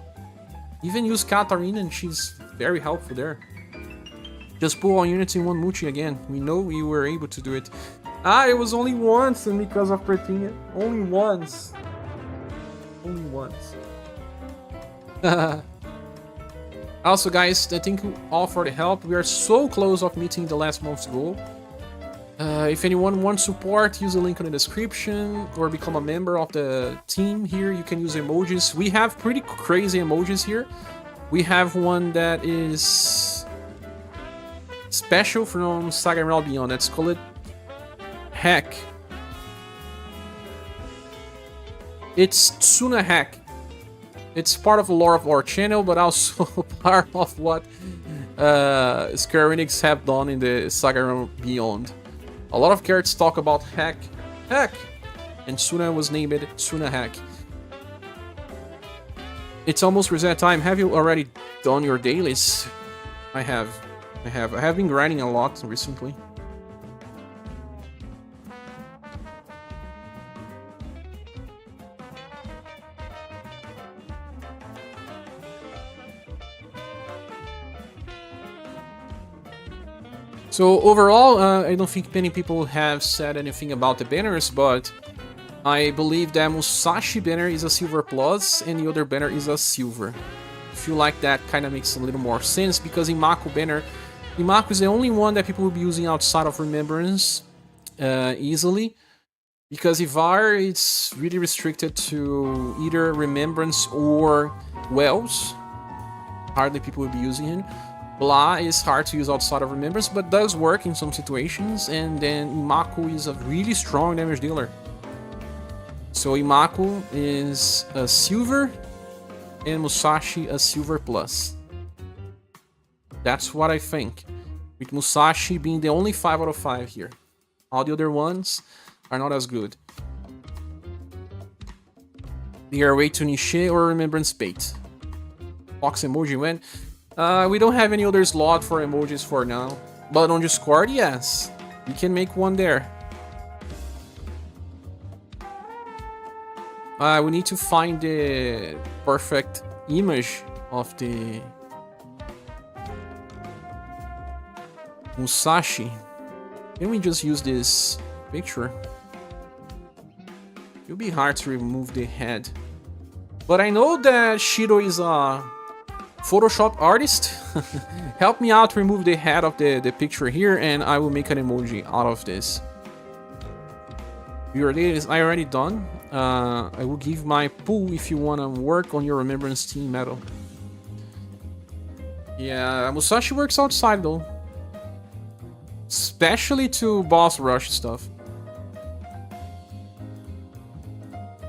Even use Katarina and she's very helpful there. Just pull all units in 1 multi again. We know we were able to do it. Ah, it was only once, and because of Pretinha. Only once. Only once. Also, guys, thank you all for the help. We are so close of meeting the last month's goal. If anyone wants support, use the link in the description or become a member of the team here. You can use emojis. We have pretty crazy emojis here. We have one that is special from SaGa and Realm Beyond. That's called Hack. It's Tsuna Hack. It's part of the lore of our channel, but also part of what Square Enix have done in the SaGa Realm Beyond. A lot of characters talk about Hack, and Tsuna was named Tsuna Hack. It's almost reset time. Have you already done your dailies? I have. I have been grinding a lot recently. So overall, I don't think many people have said anything about the banners, but I believe that Musashi banner is a silver plus and the other banner is a silver. I feel like that kind of makes a little more sense, because Imakoo banner, Imakoo is the only one that people will be using outside of Remembrance easily, because Ivar it's really restricted to either Remembrance or Wells. Hardly people will be using him. Blath is hard to use outside of Remembrance, but does work in some situations, and then Imakoo is a really strong damage dealer. So Imakoo is a silver, and Musashi a silver plus. That's what I think. with Musashi being the only 5 out of 5 here. All the other ones are not as good. They are way too niche or Remembrance bait. Fox emoji went. We don't have any other slot for emojis for now. But on Discord, yes. We can make one there. We need to find the perfect image of the Musashi. Can we just use this picture? It'll be hard to remove the head. But I know that Shiro is a Photoshop artist. Help me out, remove the head of the picture here, and I will make an emoji out of this. Your data is already done. I will give my pool if you want to work on your Remembrance team medal. Yeah, Musashi works outside though. Especially to boss rush stuff.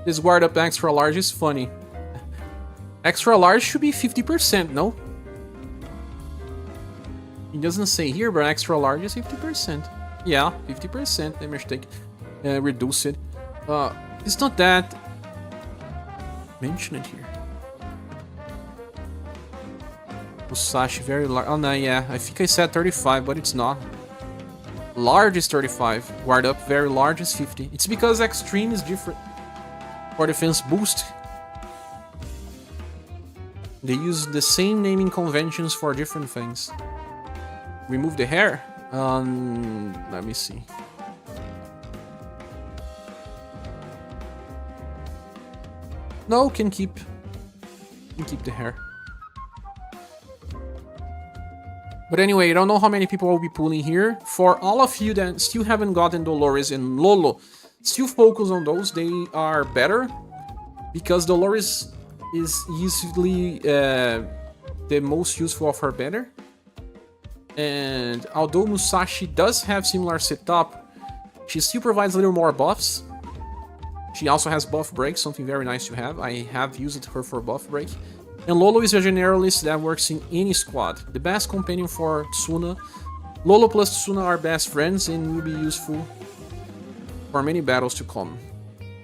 This guard up extra large is funny. Extra large should be 50%, no? It doesn't say here, but extra large is 50%. Yeah, 50% damage take. Reduce it. It's not that mentioned here. Musashi very large. Oh no, yeah, I think I said 35, but it's not. Large is 35. Guard up very large is 50. It's because extreme is different. For defense boost, they use the same naming conventions for different things. Remove the hair. Let me see. No, can keep the hair. But anyway, I don't know how many people will be pulling here. For all of you that still haven't gotten Dolores and Lolo, still focus on those. They are better because Dolores is usually the most useful of her banner. And although Musashi does have similar setup, she still provides a little more buffs. She also has buff break, something very nice to have. I have used her for buff break. And Lolo is a generalist that works in any squad. The best companion for Tsuna. Lolo plus Tsuna are best friends and will be useful for many battles to come.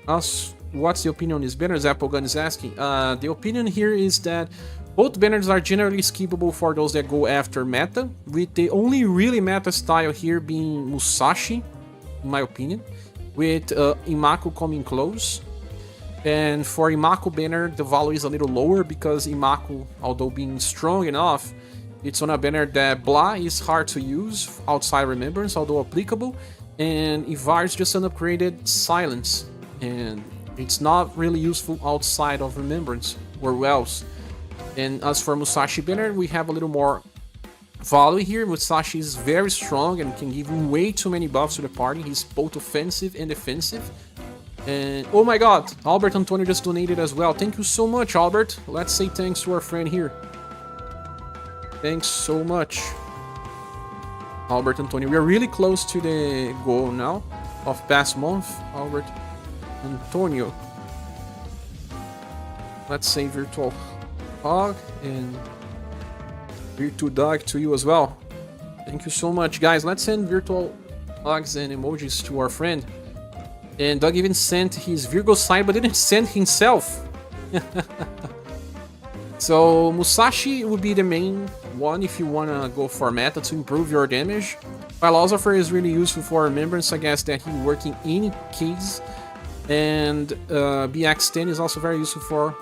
What's the opinion on these banners? Applegun is asking. The opinion here is that both banners are generally skippable for those that go after meta, with the only really meta style here being Musashi, in my opinion, with Imakoo coming close. And for Imakoo banner, the value is a little lower because Imakoo, although being strong enough, it's on a banner that Blath is hard to use outside Remembrance, although applicable, and Ivar is just an upgraded Silence, and it's not really useful outside of Remembrance or Wells. And as for Musashi banner, we have a little more value here. Musashi is very strong and can give way too many buffs to the party. He's both offensive and defensive. And oh my god, Albert Antonio just donated as well. Thank you so much, Albert. Let's say thanks to our friend here. Thanks so much, Albert Antonio. We are really close to the goal now of past month, Albert Antonio. Let's say Virtual Hog and Virtual Dog to you as well. Thank you so much, guys. Let's send Virtual Hogs and emojis to our friend. And Doug even sent his Virgo sign, but didn't send himself. So Musashi would be the main one if you want to go for meta to improve your damage. Philosopher is really useful for Remembrance, I guess that he work in any case. And BX10 is also very useful for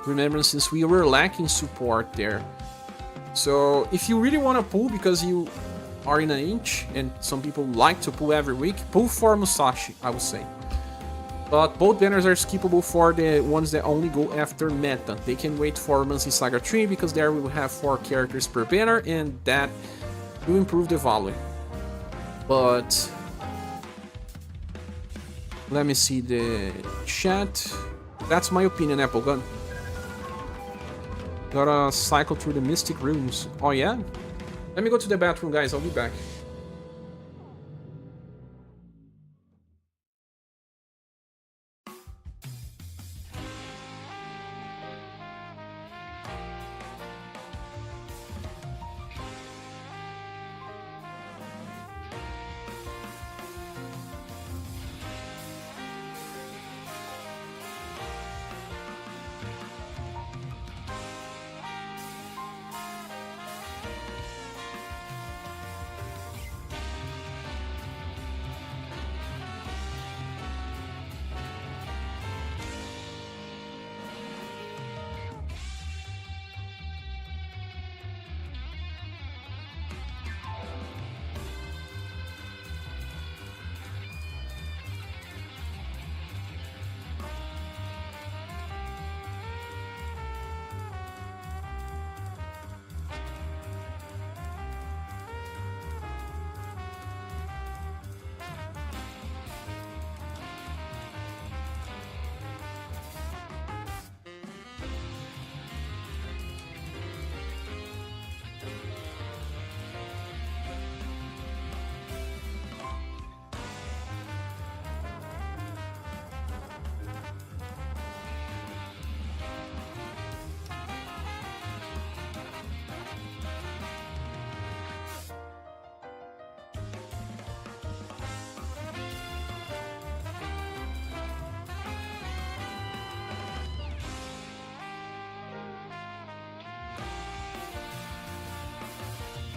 Remembrance since we were lacking support there. So if you really want to pull because you are in an inch, and some people like to pull every week, pull for Musashi, I would say. But both banners are skippable for the ones that only go after meta. They can wait for Musashi SaGa 3 because there we will have 4 characters per banner and that will improve the value. But let me see the chat. That's my opinion, Applegun. Gotta cycle through the mystic rooms. Oh yeah? Let me go to the bathroom, guys. I'll be back.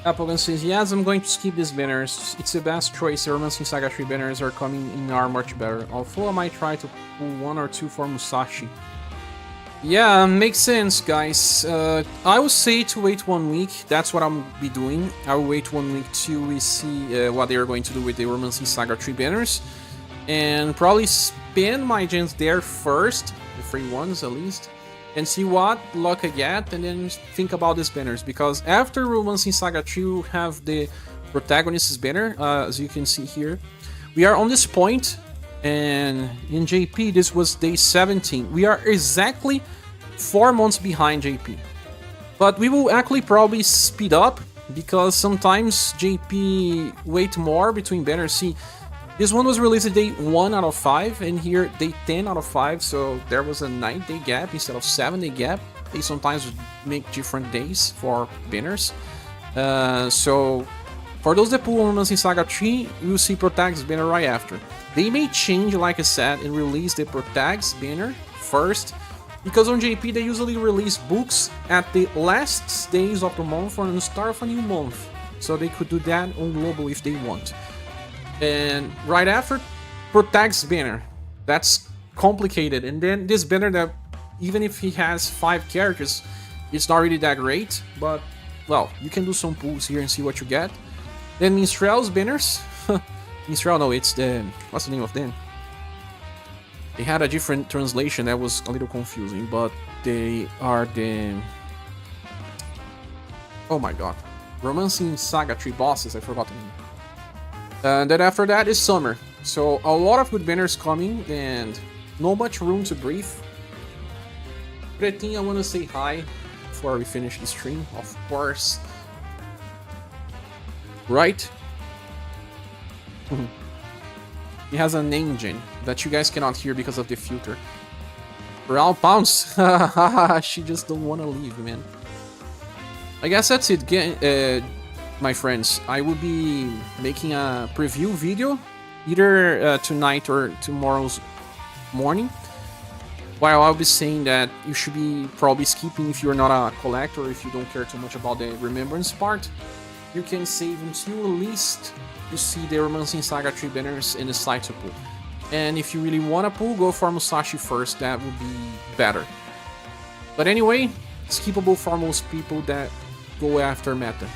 Applegan says, yes, I'm going to skip these banners. It's the best choice. The Romancing Saga 3 banners are coming in are much better. Although I might try to pull 1 or 2 for Musashi. Yeah, makes sense, guys. I would say to wait 1 week. That's what I'll be doing. I will wait 1 week till we see what they are going to do with the Romancing Saga 3 banners. And probably spend my gens there first, the free ones at least. And see what luck I get, and then think about these banners. Because after Romancing Saga 2, you have the protagonist's banner, as you can see here. We are on this point, and in JP, this was day 17. We are exactly 4 months behind JP. But we will actually probably speed up, because sometimes JP wait more between banners. See, this one was released day 1 out of 5, and here day 10 out of 5, so there was a 9-day gap instead of 7-day gap. They sometimes make different days for banners. So for those that pull Romancing Saga 3, we will see Protag's banner right after. They may change, like I said, and release the Protag's banner first, because on JP they usually release books at the last days of the month or the start of a new month. So they could do that on Global if they want. And right after, Protag's banner. That's complicated. And then this banner that, even if he has 5 characters, it's not really that great. But, well, you can do some pulls here and see what you get. Then Minstrel's banners. Minstrel, no, it's the... What's the name of them? They had a different translation that was a little confusing, but they are the... Oh my god. Romancing Saga 3 bosses, I forgot the name. And then after that is summer. So a lot of good banners coming and not much room to breathe. Pretinha, I want to say hi before we finish the stream, of course. Right? He has an engine that you guys cannot hear because of the filter. Brown Pounds! She just don't want to leave, man. I guess that's it. My friends, I will be making a preview video either tonight or tomorrow's morning, while I'll be saying that you should be probably skipping if you're not a collector, if you don't care too much about the remembrance part. You can save until at least you see the Romancing Saga 3 banners in the site to pull. And if you really want to pull, go for Musashi first, that would be better. But anyway, skippable for most people that go after meta.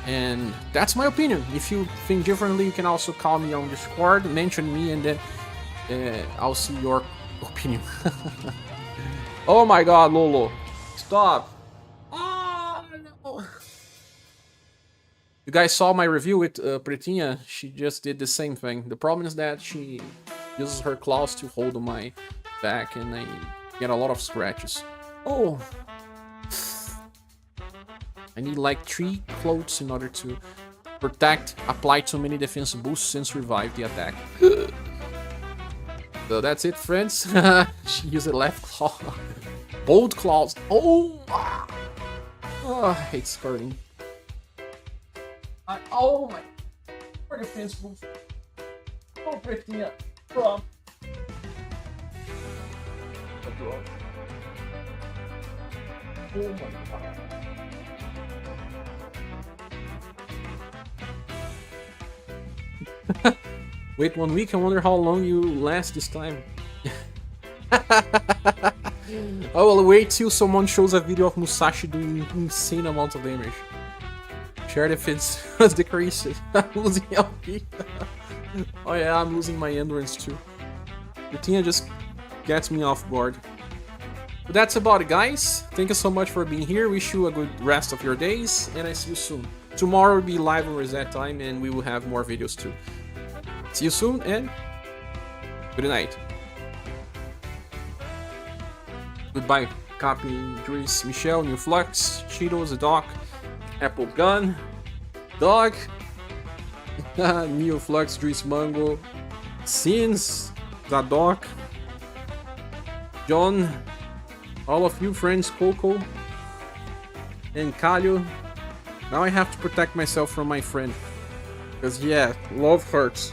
And that's my opinion. If you think differently, you can also call me on Discord, mention me, and then I'll see your opinion. Oh my god, Lolo. Stop. Oh, no. You guys saw my review with Pretinha. She just did the same thing. The problem is that she uses her claws to hold on my back, and I get a lot of scratches. Oh. I need like 3 clothes in order to protect, apply too many defense boosts, and survive the attack. So that's it, friends. She used a left claw. Bold claws. Oh! Oh, it's hurting. Oh my. For defense boost. Oh, Pretinha. Oh my god. Wait 1 week, I wonder how long you last this time. I will wait till someone shows a video of Musashi doing insane amounts of damage. Share defense has decreased. I'm losing LP. Oh yeah, I'm losing my endurance too. Pretinha just gets me off guard. But that's about it, guys. Thank you so much for being here. Wish you a good rest of your days, and I see you soon. Tomorrow will be live on reset time, and we will have more videos too. See you soon, and good night. Goodbye, Copy, Juice, Michelle, New Flux, Cheetos, the Doc, Apple Gun, Dog, New Flux, Juice Mango, Sins, the Doc, John, all of you friends, Coco, and Calio. Now I have to protect myself from my friend. Because yeah, love hurts.